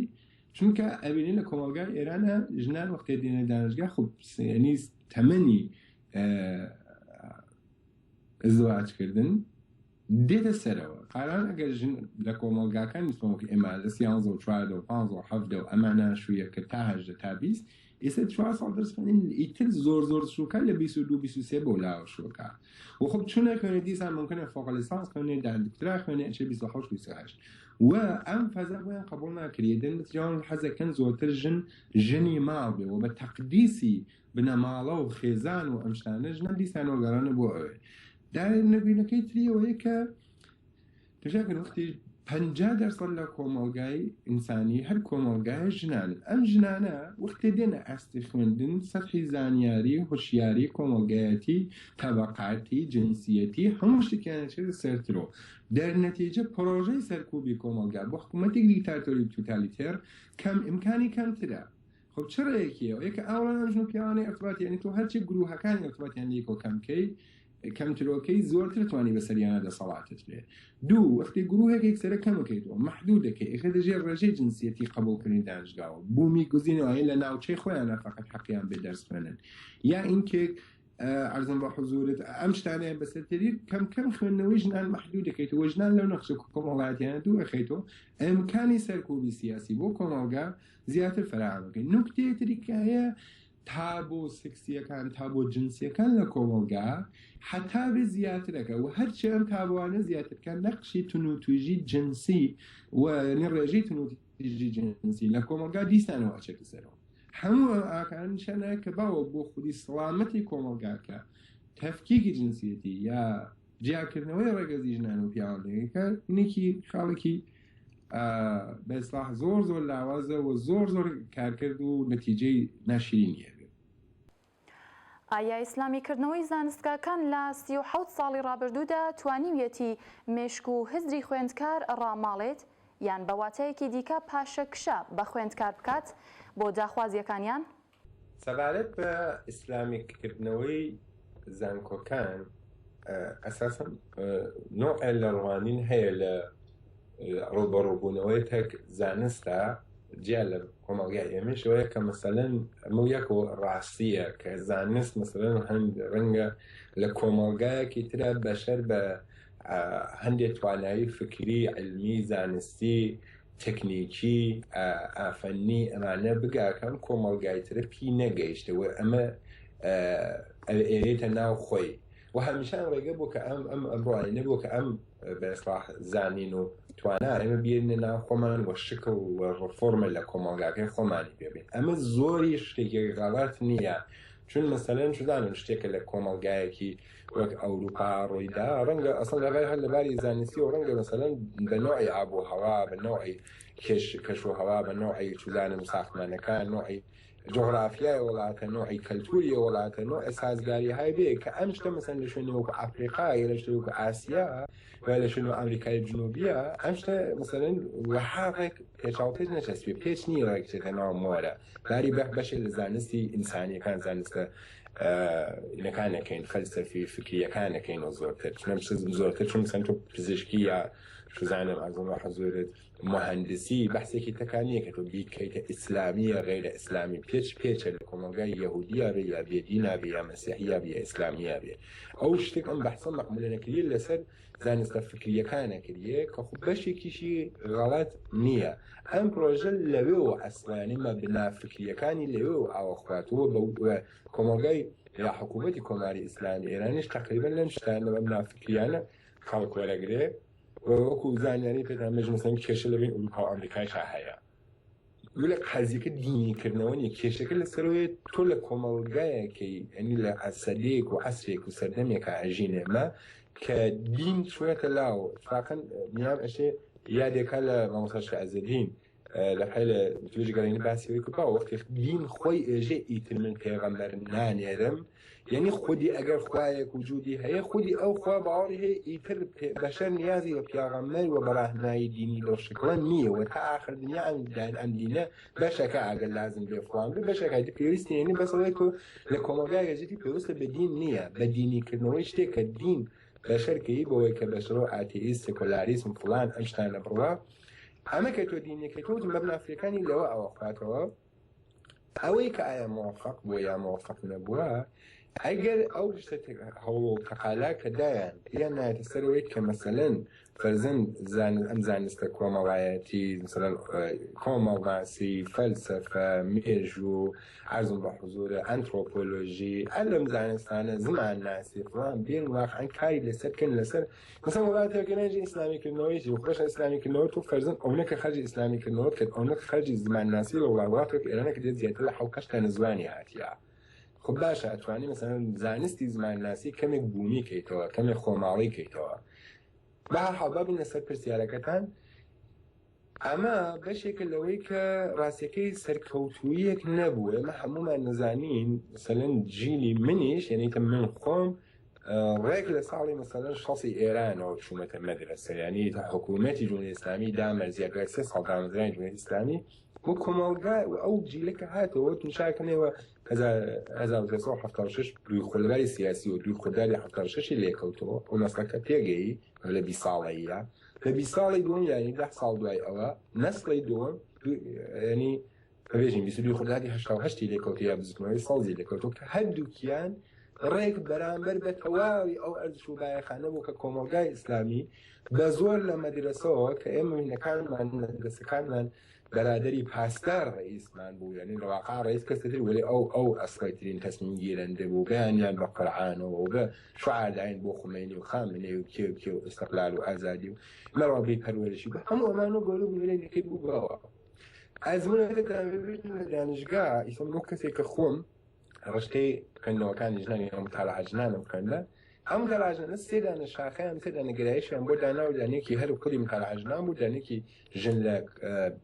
چونکە ئەبینی لە کۆمەلگای ئێرانە ژنان وەختێ دێنە دانشگا خۆ یعنی تەمەنی ئەزدواجکردن دێتە سەرەوە قاران ئەگەر ژن لە کۆمەلگاکان نیستمەوەکە ئێمە لە 13 و 14 و 15 و 17 و ئەمانە شوویە کە تا 18 تا 20 ئێستا 4 ساڵ دەرس خوێنین ئیتر زۆر شوکە لە 22-23 بۆ لاوە شوکە و خب چونە خوێنێ دیسان ممکنە فوق لیسانس خوێنێ دکترا خوێنێ ئەچێ 28 و ئەم فەزا بۆیان قبول ناکرێ دەنجیان حەزەکەن زۆرتر ژنی ماڵ بێ و بە تەقدیسی بنەماڵە و خێزان و ئەم شتانە ژنە دیسان وەگەڕانە بۆ ئەوێ دا نەبینەکەی تریەوەیە کە تشاکن وقتی 50% لە کۆمەڵگای ئینسانی هەر کۆمەڵگای ژنانن ئەم ژنانە وقتی دێنە ئەستی خوێندن سەرحی زانیاری هوشیاری کۆمەڵگایەتی تەبەقاتی جنسیەتی هەموو شتێکیانەچێت سەرترۆ دەرنەتیجە پرۆژەی سەرکوبی کۆمەڵگا بۆ حکوومەتێک دیکتاتۆری توتالیتێر کەم ئیمکانی کەمترە خب چڕەیەکیەوە یەکە ئاوڵان ژن و پیاوانەی ئەرتباتی یعنی تۆ هەرچی گروهەکانی ئەرتباتیان لێکۆ کەمکەی کەمترۆکەی زۆرتر توانی بەسەریانە دەسەڵاتت بێ دوو وەختی گروهێک سەرە کەمەکەیتەوە محدودەکەی ئێخە دەژێ ڕێژەی جنسیەتی قبولکردنی دانیشگاوە بوومی گوزینەوەی لە ناوچەی خۆیانە فقط حەقیان بێ دەرس خوێنن یا ئینکێک عرضم بە حضورت ئەم شتانەیە بەسەرتری کەم خوێندنەوەی ژنان محدودەکەیتەوە ژنان لەو نەخشە کۆمەڵایەتیانە دوو ئەخەیتەوە ئەمکانی سەرکوبی سیاسی بۆ کۆمەڵگا زیاتر فراهەمەکەی نوکتەیەتریکایە تا بۆ سکسیەکان تا بۆ جنسیەکان لە کۆمەڵگا حتا بێ زیاترەکە و هەرچی ئەم تابوانە زیاترکە نەقشی تونوتویژی جنسی و ڕێژەی تونوتویژی جنسی لە کۆمەڵگا دیسانەوە ئەچێتە سەرەوە هەموو ئاکان نیشانەیە کە باوە بۆ خودی سەڵامەتی کۆمەڵگاکە تەفکیکی جنسیەتی یا جیاکردنەوەی ڕێگەزی ژنان و پیاوانەکە نێکی خاڵێکی بەسلاح زۆر لاوازە و زۆر کارکرد و نەتیجەی ناشرینیە
ئایا ئیسلامیکردنەوەی زانستگاکان لە 37 ساڵی ڕابردوودا توانیویەتی مێشک و هزری خوێندکار ڕاماڵێت یان بەواتەیەکی دیکە پاشەکشە بە خوێندکار بکات بۆ داخوازیەکانیان؟
سەبارەت بە ئیسلامیکردنەوەی زانکۆکان ئەساساً نوعێ لە ڕوانین هەیە لە ڕوبەڕووبوونەوەی تەک زانستە جیا لە کۆمەڵگای ئێمەشەوەیە کە مەسەلەن ئەمە و ڕاستیە کە زانست مەسەلەن هەند ڕەنگە لە کۆمەڵگایەکی ترە بەشەر بە هەندێک توانایی فکری علمی زانستی تەکنیکی ئافەنی ئەمانە بگاکەم کۆمەڵگای ترە پی نەگەیشتەوە ئەمە ئێرێتە ناو خۆی و هەمیشان ڕێگە بۆ کە ئەم ئەمڕوانی نەبوو کە ئەم بەسلاح زانین و توانە ئێمە بێنە ناو خۆمان وە شکل و ڕفۆرمە لە کۆمەڵگاکەی خۆمانی پێبێت ئەمە زۆری شتێکی غەڵەت نییە چون مەسەلەن شدانن شتێکە لە کۆمەڵگایەکی وەک ئەوروپا ڕۆیدا ڕەنگە ئەسڵ لەبای هەر لەباری زانستی و ڕەنگە مەسەلەن بە نوعی ئابوهەوا بە نوعی کەشوهەوا بە نوعی چودانە ساختمانەکان نوعی جغرافیای وڵاتە نوعی کەلتوری وڵاتە نوع سازگاری های بێ کە ئەم شتە مەسەن لە شوێنی وەکو ئەفریقا یا لە شوێنی وەکو ئاسیا و لە شوێنی ئەمریکای جنوبیە ئەم شتە مەسەلەن وەحاقێک پێچاوپێت نەچەسبێ پێچ نییە ڕێکچێتە ناو مۆرە باری بەشێک لە زانستی ئینسانیەکان زانستە نەکانەکەین فەلسەفی فکریەکانەکەین و زۆرتر زۆرتر چون سنت و پزیشکی یا شزانم ئەزم حەزورت مهندسی بەحسێکی تەکانیە کە تۆ بیکەیتە ئیسلامیە غیرە ئیسلامی پێچە لە کۆمەڵگای یەهودیە بێ یا بێدینە بێ یا مەسیحیە بێ ئیسلامیە بێ ئەو شتێک ئەم بەحسە مەقبولە نەکردیە لەسەر زانستە فکریەکانە کردیە کە خۆ بەشێکیشی غەڵەت نییە ئەم پرۆژە لەوێ و ئەسڵانی مەبنا فکریەکانی لەوێ و ئاوەخواتەوە بە کۆمەڵگای یا حکوومەتی کۆماری ئیسلامی ئێرانیش تقریبەن لەم شتانە مەبنا فکریانە خەڵک وەرەگرێ وەکو زانیاری پێدان مەجموعەن کێشە لەبین ئەوروپا و ئەمریکایشا هەیە لە قەزیەکە دینیکردنەوە نیە کێشەکە لەسەرەوەی تۆ لە کۆمەڵگایەکەی ئەنی لە ئەسەدەیەک و عەسرێک و سەردەمێکە ئەژینێمە کە دین چوێتە لاو فاقەن میام ئەشێ یادێکە لە مامۆستاشکە ئەزەدین لە حی لە توێژی گەڕینی باسیەوەی کوپا وەختی دین خۆی ئێژێ ئیتر من پێغەمبەر نانێرم یعنی خودی ئەگەر خوایەک وجودی هەیە خودی ئەو خوا باوەڕی هەیە ئیتر بەشەر نیازی بە پیاغەمبەر و بەڕاهنایی دینی لەو شکڵە نییە و تا ئاخر دنیا ئەم دینە بەشەکە ئەگەر لازم بێ فڵان بێ بەشەکە پێویستی یعنی بەسەوەی تۆ لە کۆمەڵگای گەجێتی پێویستە بە دین نییە بە دینیکردنەوەی شتێک کە دین بەشەرکەی بەوەی کە بەشەرۆ ئاتیئیست سێکۆلاریسم فڵان ئەم شتانە بڕوا ئەمە کە تۆ دینیەکەیتەوە مەبنافریەکانی لەوە ئەوە خواتەوە ئەوەی کە ئایا موفق بووە یا موفق نەبووە ئەگەر ئەو هەوڵ تەقالا کە دایان یان نایەتە سەرەوەی کە مەسەلەن فەرزەن ئەم زانستە کۆمەڵایەتی مثلەن کۆمەڵناسی فەلسەفە مێژ و عەرزم بە حوزورە ئەنترۆپۆلۆژی ئەم لەم زانستانە زمان ناسی فڵان بێن واقعەن کاری لەسەر بکەن لەسەر مثلا وڵاتێکە ناژی ئیسلامیکردنەوەیی و خۆش ئیسلامیکردنەوە تو فەرزەن ئەوەکە خەرجی ئیسلامیکردنەوە کرد ئەوەکە خەرجی زمان ناسی لە وڵاتێک ئێرانەکە دێت زیاتر لە 7-8 تانە زوانی هاتیە. خب باشە ئەتوانی مثلا زانستی زمانناسی کەمێک بوومی کەیتەوە کەمێک خۆماڵی کەیتەوە بەهەڵ بابین لەسەر پرسیارەکەتان ئەمە بەشێکە لەوەی کە ڕاستیەکەی سەرکەوتوویەک نەبووە ئەمە هەمومان نەزانین مثلەن جیلی منیش یعنی کە من خۆم ڕێک لە ساڵی مثلەن 60 ئێرانەوە چوومەتە مەدرسە یعنی حکوومەتی جمهوری ئیسلامی دامەرزیەکە 3 ساڵ دامەزرانی جمهوری ئیسلامی بۆ کۆمەڵگا ئەو جیلەکە هاتەوە تونشاکەنەوە 1976 دوی خۆلگاری سیاسی و دوی خۆداری 76 لێکەوتەوە ئەو نەسڵەکە پێگەی لە 20 ساڵەیە لە 20 ساڵی دوم یعنی 10 ساڵ دوای ئەوە نەسڵی دووەم ینی بەبێژین 22 خۆداری 88 لێکەوتە یا بزنەوەی ساڵی لێکەوتەوە کە هەردووکیان ڕێک بەرامبەر بە تەواوی ئەو ئەرزش و بایەخانە بوو کە کۆمەڵگای ئیسلامی بە زۆر لە مەدرسەوە کە ئێمە مینەکانمان مەدرسەکانمان بەرادەری پاسدار ڕئیسمان بوو یعنی لەواقع ڕئیس کەسەتر وەلی ئەو ئەسڵیترین تەسمیم گیرەندە بوو بەیانیان بە قورعانەوە و بە شوعارداین بۆ خومینی و خامنەی و کێ و ئیستیقلال و ئازادی و مەڕەبی پەروەرشی بە هەموو ئەمان و گەورە بووێنێکی بوو بەوە ئەزمونەکەتان ببێت لە دانشگا ئیسم نۆ کەسێک کە خۆم ڕشتەی خوێندنەوەکانی ژنانی متالعە ژنانم خوێندە ئەم گەڕاژانە سێدانە شاخەیان سێدانە گرایشیان بۆ دانا و دانێکی هەر و کوڵی متالعە ژنان بوو دانێکی ژن لە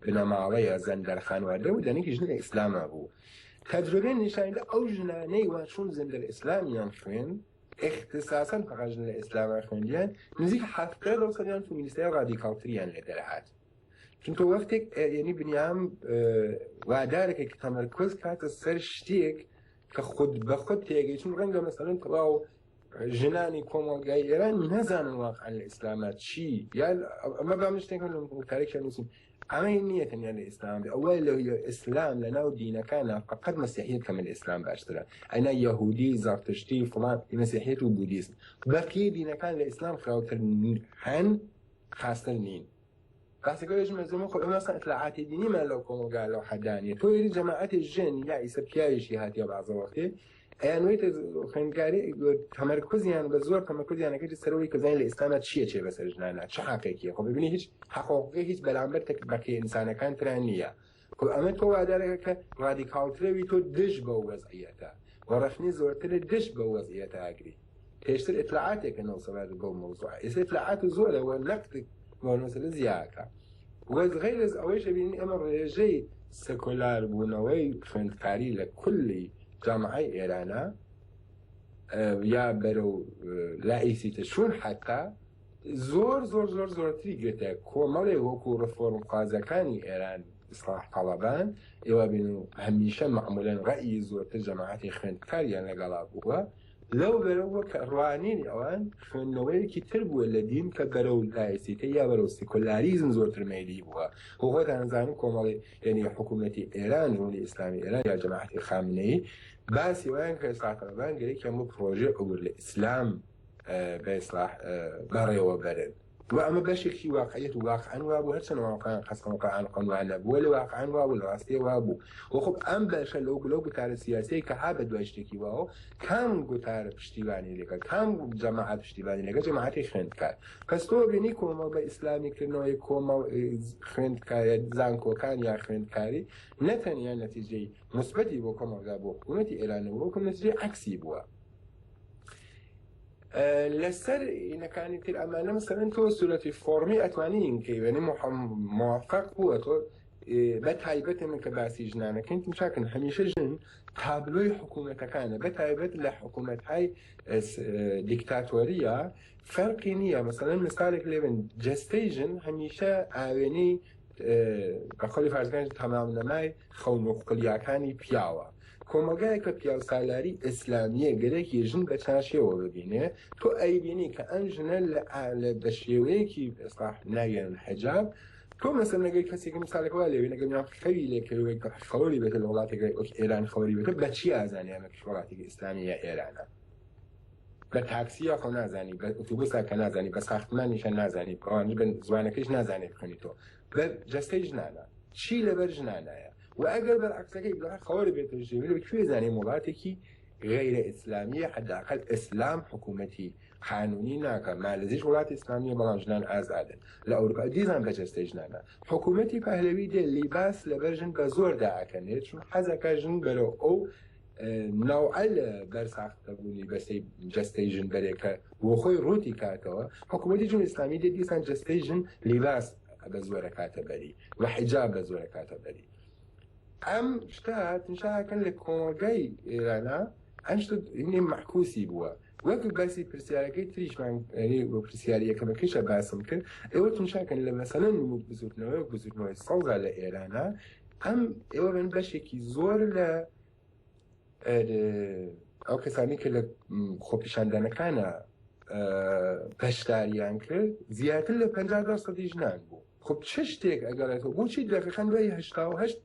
بنەماڵەیە زەندەر خانوادە و دانێکی ژن لە ئیسلامە بوو تەجربەی نیشانیدا ئەو ژنانەی وا چوون زەندەر ئیسلامیان خوێن اختصاصاً فقط ژن لە ئیسلاما خوێندیان نزیک 70% فۆمیلیستای ڕادیکاڵتریان لێ دەرهات چونکە وەختێک یعنی بنیام وادارێکە کە تەمەرکۆز کاتە سەر شتێک کە خود بە خود تێگەی چون ڕەنگە مەسەڵەن تەواو ژنانی کۆمەڵگای ئێران نەزانن واقعا لە ئیسلامات چی یا ئەمە بام شتێکە لە تاریخیان نووسین ئەمە نییە تەنیا لە ئیسلام ئەوەی لە ئیسلام لە ناو دینەکانە فقط مەسیحیەت کە من ئیسلام باشترە ئەنا یەهودی زارتشتی فڵان مەسیحیەت و بودیسم بەقیە دینەکان لە ئیسلام خراوتر هەن خاستر نین باسەکەش مەزمە خۆ ئەمەسا ئەطلاعاتی دینیمان لەو کۆمەڵگا لەو حەدانیە تۆ یری جەماعەتی ژن یا ئیسە پیاویشی هاتیە بەعزە وەختێ ئەیانوێت خوێندکاری تەمەرکۆزیان بە زۆر تەمەرکۆزیانەکەی سەرەوەی کە زانین لە ئیسلامە چییە چێ بەسەر ژنانە چه حەقێکیە خۆ ببینی هیچ حەقوقی هیچ بەرامبەر بەقی ئینسانەکان تران نییە خۆ ئەمە تۆ وادارەکە کە ڕادیکاڵترەوی تۆ دش بە وەزعیەتە وەڕەخنی زۆرتر دش بە وەزعیەتە ئاگری پێشتر ئطلاعاتێکە نەوسەوات بەو مەوزوع ئێستا ئطلاعات زۆرەوە نەقدێک مەسەلە زیاکە وەزغیر از ئەوەیش ببینی ئەمە ڕێژەی سەکۆلار بوونەوەی خوێندکاری لە کولی جامعەی ئێرانە یا بەرەو لایسیتە چون حتا زۆرتری گرێتە کۆمەڵێ وەکو ڕفۆرم خوازەکانی ئێران ئیسلاح تەڵەبان ئێوە بین و هەمیشە مەعموولەن ڕەئی زۆرتر جەماعەتی خوێندکاریان لەگەڵا بووە لەو بەرەوە کە ڕوانین ئەوان خوێندنەوەیەکی تر بووە لە دین کە بەرەو لایسیتە یا بەرەو سیکۆلاریزم زۆرتر مەیلی بووە بۆ خۆتان زانن کۆمەڵی یعنی حکوومەتی ئێران جمهوری ئیسلامی ئێران یا جەماعەتی خامنەیی باسی وایان کە ئیسلاح تەڵەبان گەرەی هەموو پرۆژێ ئەوور لە ئیسلام بە ئیسلاح بەڕێوە بەرن و ئەمە بەشێکی واقعیت و واقعان وا بوو هەرچەند واقعان خەستەوەقعان قەنوانە بووە لە واقعان وا بوو لە ڕاستی وا بوو و خۆ ئەم بەشە لەو گوتارە سیاسی کە ها بە دوای شتێکی واوە کام گوتارە پشتیوانی لەگە کام جەماعەت پشتیوانی لەگە جەماعەتی خوێندکار پس تۆ بینی کۆمەڵ بە ئیسلامیکردنەوەی کۆمەڵ خوێندکارە زانکۆکان یا خوێندکاری نەتەنیا نەتیجەی مثبەتی بۆ کۆمەڵگا بۆ حکوومەتی ئێرانەوە وەکو نەتیجەی عەکسی بووە لەسەر ئینەکانی تر ئەمانە مەسەڵەن تۆ سورەتی فۆرمی ئەتوانین کەیوێنی موافق بووە تۆ بە تایبەت من کە باسی ژنانەکەین چاکن هەمیشە ژن تابلۆی حکوومەتەکانە بە تایبەت لە حکوومەت‌های دیکتاتۆریە فەرقی نییە مەسەڵەن مثالێک لێبن جەستەی ژن هەمیشە ئاوێنەی بە خۆلی فارزەکان تەمام نەمای خەون و قولیاکانی پیاوە کۆمەلگایە کە پیاو سالاری ئیسلامیە گەرەکی ژن بە چاشەوە ببینێ تۆ ئەیبینی کە ئەم ژنە بە شێوەیەکی ئیسلاح ناگەن حجاب تۆ مەسەن نەگەی کەسێکم ساڵێکوا لێوێ نەگەمیان خەوی لێکردوێت کە خەوەری بێتە لە وڵاتێکی ئێران خەوەری بێتە بەچی ئازانانی ئەمە وڵاتێکی ئیسلامی یا ئێرانە بە تاکسیە خۆ نازانی بە ئۆتۆبوسا کە نازانی بە ساختمانیشە نازانی ئەوانش بە زوانەکەیش نازانێت بخوێنی تۆ بە جەستەی ژنانە چی لەبەر ژنانایە و ئەگەر بەرعکسەکەی بڵا خەوەر بێتە ژێوێ کوێ زانێ وڵاتێکی غیرە ئیسلامیە حداقل ئیسلام حکوومەتی قانونی ناکە مالزیش وڵاتی ئیسلامیە بەڵام ژنان ئازادن لە ئەوروپا دیزان بە جەستەی ژنانە حکوومەتی پەهلەوی دێ لیباس لەبەر ژن بە زۆر داکەنێت چون حەزەکە ژن بەرەوە ئەو ناوعە لە بەرساختەبوونی بەسەی جەستەی ژن بەرێکە بۆ خۆی ڕووتی کاتەوە حکوومەتی جون ئیسلامی دێ دیسان جەستەی ژن لیباس بە زۆرە کاتە بەری و حیجاب بە زۆرە کاتە بەری ئەم شتا تنشاکەن لە کۆمەلگای ئێرانە ئەم شتە معکوسی بووە وەکو باسی پرسیارەکەی تریشمان بۆ پرسیاریەکەمەکەشە باسم کرد ئێوە تونشاکەن لە مەسەلەن بزوتنەوەی سەڵدا لە ئێرانە ئەم ئێوە بن بەشێکی زۆر لە ئەو کەسانی کە لە خۆپیشاندانەکانە پەشداریان کرد زیاتر لە 50% ژنان بوو خب چه شتێک ئەگەڕێتەوە بۆچی دەقیقەن دوای 88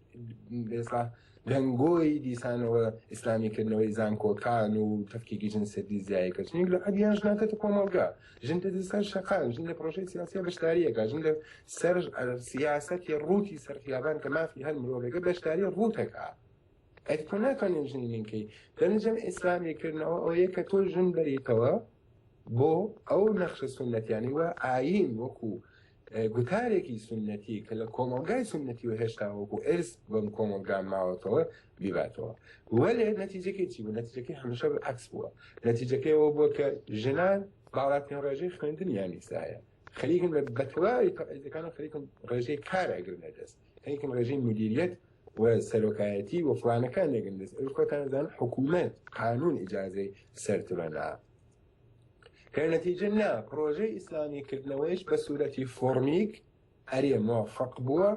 دەنگۆی دیسانەوە ئیسلامیکردنەوەی زانکۆکان و تەفکیکی جنسێتی زیایەکەچنی لە ئەدیان ژناتێتە کۆمەڵگا ژن دەدە سەر شەقان ژن لە پرۆژەی سیاسیە بەشداریەکە ژن لە سەر سیاسەتی ڕووتی سەرخیابان کە مافی هەر مرۆڤێکە بەشداری ڕووتەکە ئەتۆ ناکەنین ژنینکەی دەنجەم ئیسلامیکردنەوە ئەوەیە کە تۆ ژن بەریتەوە بۆ ئەو نەخشە سونەتیانی وە ئاین وەکو گوتارێکی سنەتی کە لە کۆمەلگای سنەتی و هێشتا وەکو ئێرس بەم کۆمەلگان ماوەتەوە بیباتەوە وەلێ نەتیجەکەی چی بوو نەتیجەکەی هەمیشە عکس بووە نەتیجەکەی ئەوە بووە کە ژنان باڵاتنی ڕێژەی خوێندنیان نیسایە خەریکن بە تەواوی تەقەیدەکان خەریکن ڕێژەی کار ئەگرنە دەست خەریکن ڕێژەی مدیریەت و سەرۆکایەتی و فڵانەکان نەگرن دەست ئەوش خۆتان حکوومەت قانون ئیجازەی سەرتوەنا کە نەتیجە نا پرۆژەی ئیسلامیکردنەوەیش بە سوورەتی فۆرمیک هەرێ موفق بووە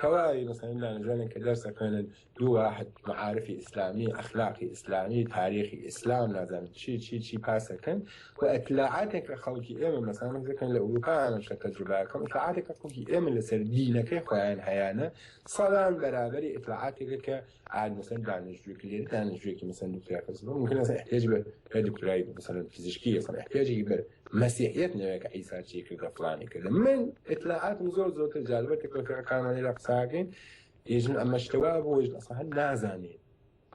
کەوای مەسەڵەن دانیژانن کە دەرسەکەنن دوو واحد معارفی ئیسلامی ئەخلاقی ئیسلامی تاریخی ئیسلام نازانم چی پاسەکەن و ئەطلاعاتێک لە خەڵکی ئێمە مەسەڵەن دەکەن لە ئەوروپا هەمیشە تەجروبەکەم ئەطلاعاتێک کە خەڵکی ئێمە لەسەر دینەکەی خۆیان هەیانە سەڵام بەرابەری ئەطلاعاتێکە کە عاد مثلا دانشجویەکی لێرە دانشجویەکی مثلا دکتۆرا ممکن مثلا احتیاج بە دکتۆرای مثلا فیزیکی مثلا احتیاجی بە مەسیحیەت نوێکە عیسا چی کرد فلانی کرد من ئەطلاعاتم زۆرتر جالبە تێکۆکەکانمانی لە قساکەین ئێژن ئەمە شتەوە بۆ ئێژن ئەسڵا هەر نازانین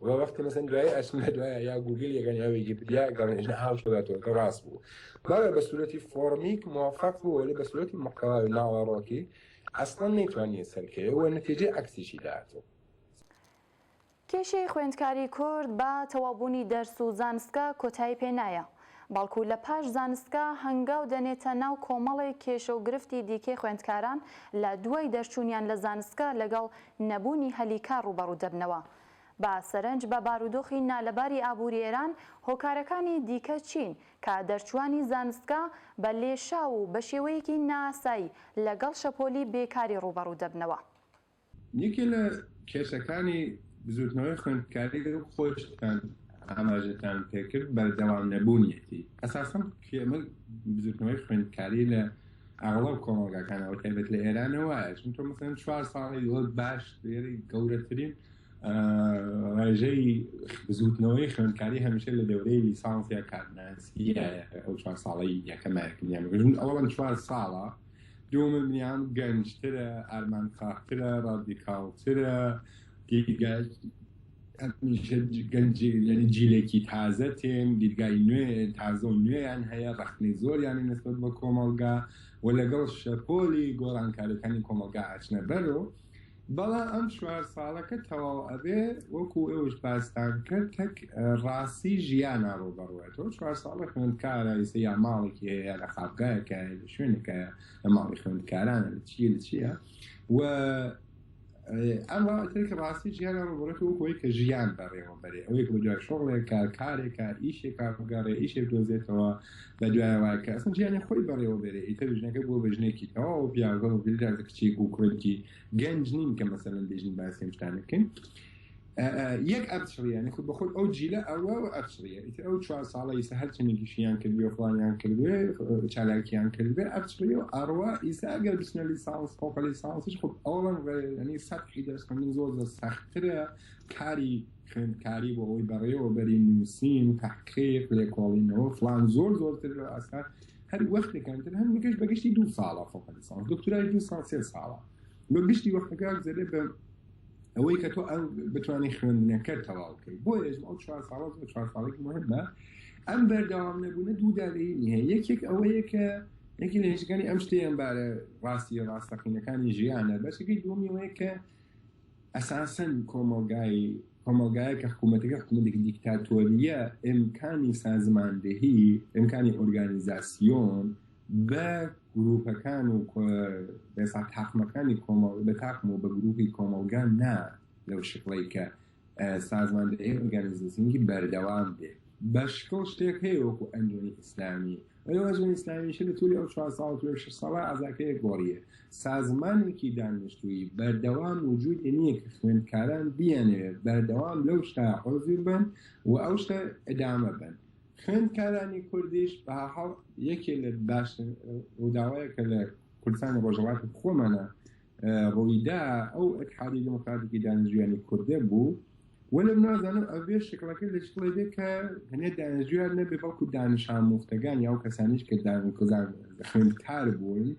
و وەختی مثلا دوای ئەچم لە دوایە یا گوگل یەکەن یا ویکیپیدیا گەڕێن ئێژن هاوش دەداتەوە کە ڕاست بوو بەڵێ بە سوورەتی فۆرمیک موفق بوو ولی بە سوورەتی محتەوای ناوەڕۆکی ئەسڵەن نەیتوانیە سەرکەوێ و نەتیجەی عەکسیشی داهاتوە
کێشەی خوێندکاری کورد بە تەوابوونی دەرس و زانستکە کۆتایی پێنایە بەڵکو لە پاش زانستکە هەنگاو دەنێتە ناو کۆمەڵی کێشە و گرفتی دیکەی خوێندکاران لە دوای دەرچوونیان لە زانستکە لەگەڵ نەبوونی هەلیکار ڕوبەڕوو دەبنەوە بە سەرنج بە بارودۆخی نالەباری ئابووری ئێران هۆکارەکانی دیکە چین کە دەرچوانی زانستکە بە لێشا و بە شێوەیەکی ناسایی لەگەڵ شەپۆلی بێکاری ڕوبەڕوو دەبنەوە
یەکێ لە کێشەکانی بزوتنەوەی خوێندکاری خۆشتان ئاماژەتان پێکرد بەردەوام نەبوونیەتی ئەساساً ئێمە بزوتنەوەی خوێندکاری لە ئاغڵب کۆمەڵگاکانەوە تایبەت لە ئێرانەوەیە چون تۆ مثلا 4 ساڵی زۆر باش لێرەی گەورەترین ڕێژەی بزوتنەوەی خوێندکاری هەمیشە لە دەورەی لیسانس یا کارناسیە ئەو 4 ساڵی یەکەمایەکردیان ئەوەڵەن 4 ساڵە دووەمە بنیان گەنجترە ئارمانخواهترە ڕادیکاڵترە گەنجی یعنی جیلێکی تازە تێن دیرگای نوێ تازە و نوێیان هەیە ڕەخنەی زۆریانی نسبەت بە کۆمەڵگا و لەگەڵ شەپۆلی گۆڕانکاریەکانی کۆمەڵگا ئاچنە بەرەوە بەڵام ئەم 4 ساڵەکە تەواو ئەبێ وەکو ئێوەش باستان کرد تەک ڕاستی ژیانە ڕوبەڕوێتەوە 4 ساڵە خوێندکارە یا ماڵێکی هەیە لە خاپگایەکە لە شوێنێکە لە ماڵی خوێندکارانە لە چیە و ئەمە تێکە ڕاستی ژیانە ڕوبەڕێتەوە وەکوی کە ژیان بەڕێوە بەرێ ئەوەیە بە دوای شۆڕێکە کارێکە ئیشێک کارگەڕێ ئیشێک دۆزێتەوە بە دوایەوە کە ئەسن ژیانی خۆی بەڕێوە بێرێ ئیتر ژنەکە بۆ بە ژنێکی تەواو و پیاوەکە و بریدار کچێک و کوردی گەنج نین کە مەسەلەن بێژین باسی ئەم شتانەکەین یەک ئەبچڕیە یعنی خود بەخۆی ئەو جیلە ئەوە و ئەبچڕیە ئیتر ئەو 4 ساڵە ئیسا هەر چنێکیشیان کردوێ فڵانیان کردوێ چالاکیان کردوێ ئەبچڕیە و ئەڕوا ئیسا ئەگەر بچنە لیسانس فۆقە لیسانسش خب ئەوڵەن ینی سەدحی دەرسخوێندن زۆر سەختترە کاری خوێندکاری بۆ ئەوەی بەڕێوە بەری نووسین تحقیق لێکۆڵینەوە فڵان زۆرتر لە ئاستا هەر وەختێکان تر هەم میکەش بەگشتی 2 ساڵە فۆقە لیسانس دکتۆرای 2 ساڵ 3 ساڵە بە گشتی وەختەکە گزەرێ بە ئەوەی کە تۆ بتوانانی خوێندنەکە تەواو بکەیت بۆ ئەو 4 ساڵات بە 4 ساڵێکی مهمە ئەم بەردەوام نەبوونە دوو دارەیی هەیە یەکێک ئەوەیە کە یەکی لە هێشتەکانی ئەم شتەیان بارە ڕاستی ڕاستەقینەکانی ژیانە بەشێکی دووەمی ئەوەیە کە ئەساسەن کۆمەلگایە کە حکوومەتێکی دیکتاتۆریە ئیمکانی سازماندەهی ئیمکانی ئۆرگانیزاسیۆن بە گروپەکان و بەسا تاقمەکانی بە تاقم و بە گروپی کۆمەلگان نا لەو شکڵی کە سازماندەهی ئۆرگانیزاسیۆنی بەردەوام بێ بەشکڵ شتێک هەیە وەکو ئەنجومی ئیسلامی ئەنجومی ئیسلامیش لە تووری ئەو 4 ساڵ 6 ساڵە ئازاکەیە گۆڕیە سازمانێکی دانیشتووی بەردەوام وجود نییە کە خوێندکاران بیانێت بەردەوام لەو شتا حەزی بن و ئەو شتە ئەدامە بن خوێندکارانی کوردیش بە هەڵ یەکێ لە باش ڕووداوایەکە لە کوردستانی ڕۆژهەڵاتی خۆمانە ڕوویدا ئەو ئەتحادی دموکراتیکی دانیشتوویانی کوردە بوو وەلەم نازانم ئەوێ شکڵەکە لە شکڵی بێ کە هەنێ دانیشتویان نەبێ بەڵکو دانیش ئامۆختەکان یا ئەو کەسانیش کە خوێندکار بوون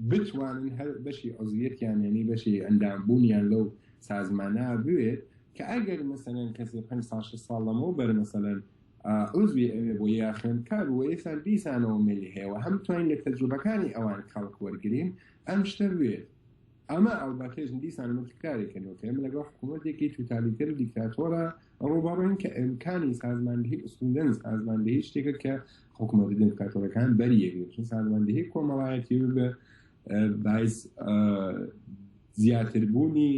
بتوانن هەر بەشی عضویەتیان یعنی بەشی ئەندامبوونیان لەو سازمانە بوێت کە ئەگەر مەسەلەن کەسێ 5 ساڵ 6 ساڵ لەمەوە بەر مەسەلەن عضوی ئەوێ بۆ یا خوێندکار و ئێستا دیسانەوە ملی هەیە و هەم توانین لە تەجروبەکانی ئەوان خەڵک وەرگرین ئەم شتە بوێت ئەمە ئەڵباتێژ دیسان متکارێکەوە من لەگەڵ حکوومەتێکی توتالیتەر دیکتاتۆرە ڕووبەڕۆین کە ئیمکانی سازماندهی ئوسولەن سازماندهی شتێکە کە حکوومەتی دیکتاتۆرەکان بەریەگرێت چون سازماندهی کۆمەڵایەتی بە باعث زیاتربوونی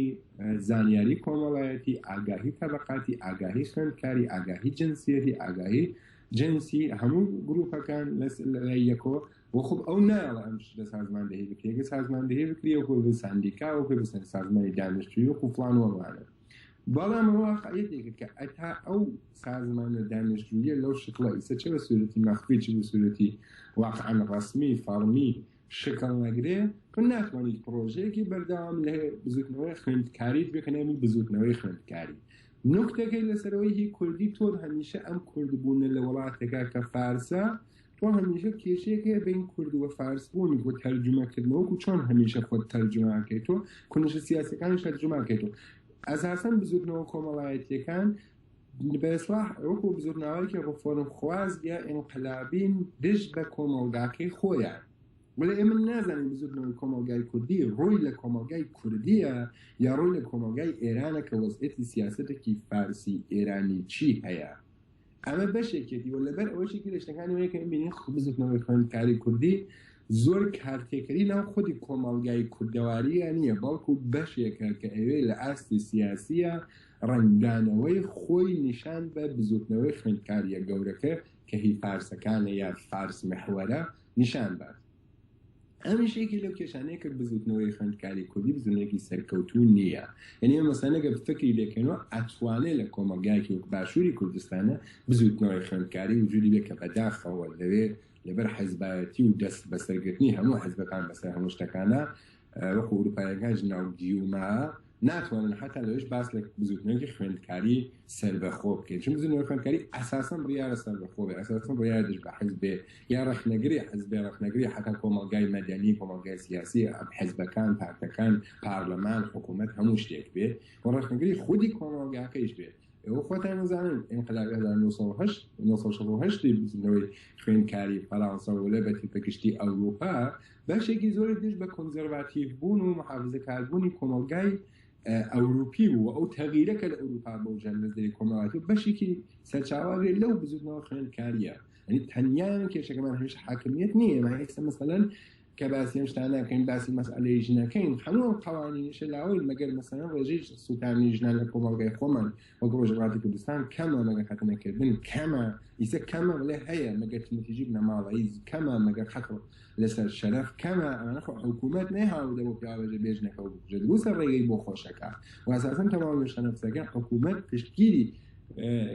زانیاری کۆمەڵایەتی ئاگاهی تەبەقاتی ئاگاهی خوێندکاری ئاگاهی جنسیەتی ئاگاهی جنسی هەموو گروپەکان لە یەکۆ وخب ئەو ناڵە ئەم لە سازماندەهی بکرێگە سازماندەهی بکرێ و ساندیکا و بسەر سازمانی دانیشتووی و فڵان وەڵانە بەڵام واقعیتێکە کە ئەتا ئەو سازمانە دانیشتوویە لەو شکڵە ئیسە چه بە سوورەتی مەخفی چ بە سوورەتی واقعا ڕسمی فەرمی شکل نەگرێ کە ناتوانیت پرۆژەیەکی بەردەوام لە بزوتنەوەی خوێندکاریت بکەنێمی بزوتنەوەی خوێندکاری نکتەکەی لەسەرەوەی هی کوردی تۆ هەمیشە ئەم کوردبوونە لە وڵاتێکا کە فارسە تۆ هەمیشە کێشەیەک هەیە بین کورد و فارسبوونی بۆ تەرجمەکردنەوە و چۆن هەمیشە خۆت تەرجمەکەیت تۆ کنشە سیاسەکانی تەرجمەکەیت تۆ ئەساساً بزوتنەوە کۆمەڵایەتیەکان بەسڵاح وەکو بزوتناوەیەکی ڕفۆرم خواز یا ئینقلابین دژ بە کۆمەڵگاکەی خۆیان ولی ئێمە نازانین بزوتنەوەی کۆمەڵگای کوردی ڕۆی لە کۆمەڵگای کوردیە یا ڕۆی لە کۆمەڵگای ئێرانە کە وەزعەتی سیاسەتێکی فارسی ئێرانی چی هەیە ئەمە بەشێکێتی و لەبەر ئەوەشێکی لە شتەکانی وەیە کە بینی بزوتنەوەی خوێندکاری کوردی زۆر کارتێکەری ناو خودی کۆمەڵگای کوردەواریە نییە بەڵکو بەشێکە کە ئەوێ لە ئاستی سیاسیە ڕنگدانەوەی خۆی نیشان بە بزوتنەوەی خوێندکاریە گەورەکە کە هی فارسەکانە یا فارس محوەرە نیشان بات ئەمیشێکی لەو کێشانەیە کە بزوتنەوەی خوێندکاری کوردی بزوتنێکی سەرکەوتوو نییە یعنی مەسەلەگە فکری دەکەنەوە ئەتوانێت لە کۆمەلگایەکی باشووری کوردستانە بزوتنەوەی خوێندکاری وجودی بێ کە بەداخەوە لەوێ لەبەر حیزبایەتی و دەست بەسەرگرتنی هەموو حیزبەکان بەسەر هەموو شتەکانە وەکو ئەوروپایەکان ژناو دیوما ناتوانن حتا لەوێش باس لە بزوتنەوەی خوێندکاری سەربەخۆ بکەین چون بزوتنەوەی خوێندکاری ئەساساً بڕیارە سەربەخۆ بێ ئەساساً بڕیارە دژ بە حیزبێ یا ڕەخنەگری حیزبێ ڕەخنەگری حتا کۆمەلگای مەدەنی کۆمەلگای سیاسی حیزبەکان پارتەکان پارلەمان حکوومەت هەموو شتێک بێ و ڕەخنەگری خودی کۆمەلگاکەیش بێ ئەوە خۆتان نەزانن ئینقلاب 1968 بزوتنەوەی خوێندکاری فەرەنسا و لە بەتیپەکشتی ئەوروپا بەشێکی زۆری دژ بە کۆنزەرواتیڤ بوون و محافزەکاربوونی کۆمەلگای ئەوروپی و ئەو تەغیرەکە لە ئەوروپا بۆ جەنبەری کۆمەڵایەتی بەشێکی سەرچاوەگرێت لەو بزوتنەوە خوێندکاریە یعنی تەنیا کێشەکەمان هێشت حاکمیت نییە ئێستا مەسەلەن کە باسی ئەم شتانەکەین باسی مەسئلەی ژنەکەین هەموو قوانینیشە لاوەی مەگەر مەسەڵەن ڕێژەی سوتانی ژنان لە کۆمەڵگەی خۆمان وەک ڕۆژهەڵاتی کوردستان کەمە مەگەر خەتنەکردن کەمە ئیسە کەمە بڵێ هەیە مەگەر نتیجی بنەماڵایی کەمە مەگەر خەتڕ لەسەر شەرەف کەمە ئەمانە خۆ حکوومەت نەهاوردە بۆ پیاوەژە بێژنەکە و بکوژێت بۆ سەر ڕێگەی بۆ خۆشەکە و ئەساساً تەواو شەنەفسەکە حکوومەت پشتگیری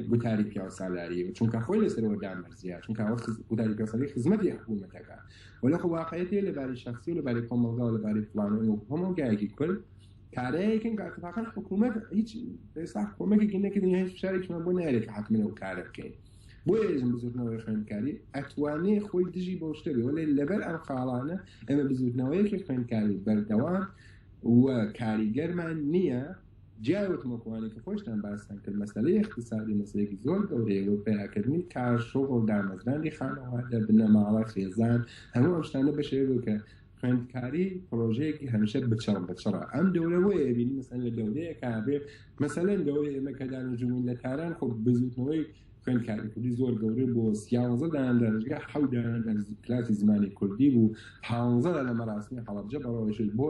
گوتاری پیاو سالاری چونکە خۆی لەسەرەوە دامەرزیە چونکە گوتاری پیاو سالاری خزمەتی حکوومەتەکە وەلە خۆ واقعیەتی لەبارەی شخصی و لەبارەی کۆمەڵگا و لەبارەی فڵانەوە و کۆمەڵگایەکی کورد کارەیەکن کە اتفاقاً حکوومەت هیچ ئێستا کۆمەکێکی نەکردین هیچ فشارێکمان بۆ نایرێت کە حتممە و کارە بکەین بۆیە ێژم بزوتنەوەی خوێندکاری ئەتوانێ خۆی دژی بۆ شتەوێ وەلێ لەبەر ئەم خاڵانە ئەمە بزوتنەوەیەکی خوێندکاری بەردەوام و کاریگەرمان نییە جیاوتمەکوانی کە خۆشتان باسان کرد مەسەلەی اقتصادی مەسلەیەکی زۆر گەورەیە و پیاکردنی کار شغل و دامەزراندی خانەوادە بنەماڵە خێزان هەموو ئەم شتانە بەشێوە کە خوێندکاری پرۆژەیەکی هەمیشە بچڕە ئەم دەورەوەیە بینی مەسەن لە دەورەیە کابێ مەسەلەن دەورەی ئێمە کە دانەجوون لە کاران خۆ بزوتنەوەی خوێندکاری کوردی زۆر گەورە بۆ 11 دان دەرجگا 7 دان کلاسی زمانی کوردی بوو 15 لە مەراسمی هەڵەبجە بەڕەوەش بۆ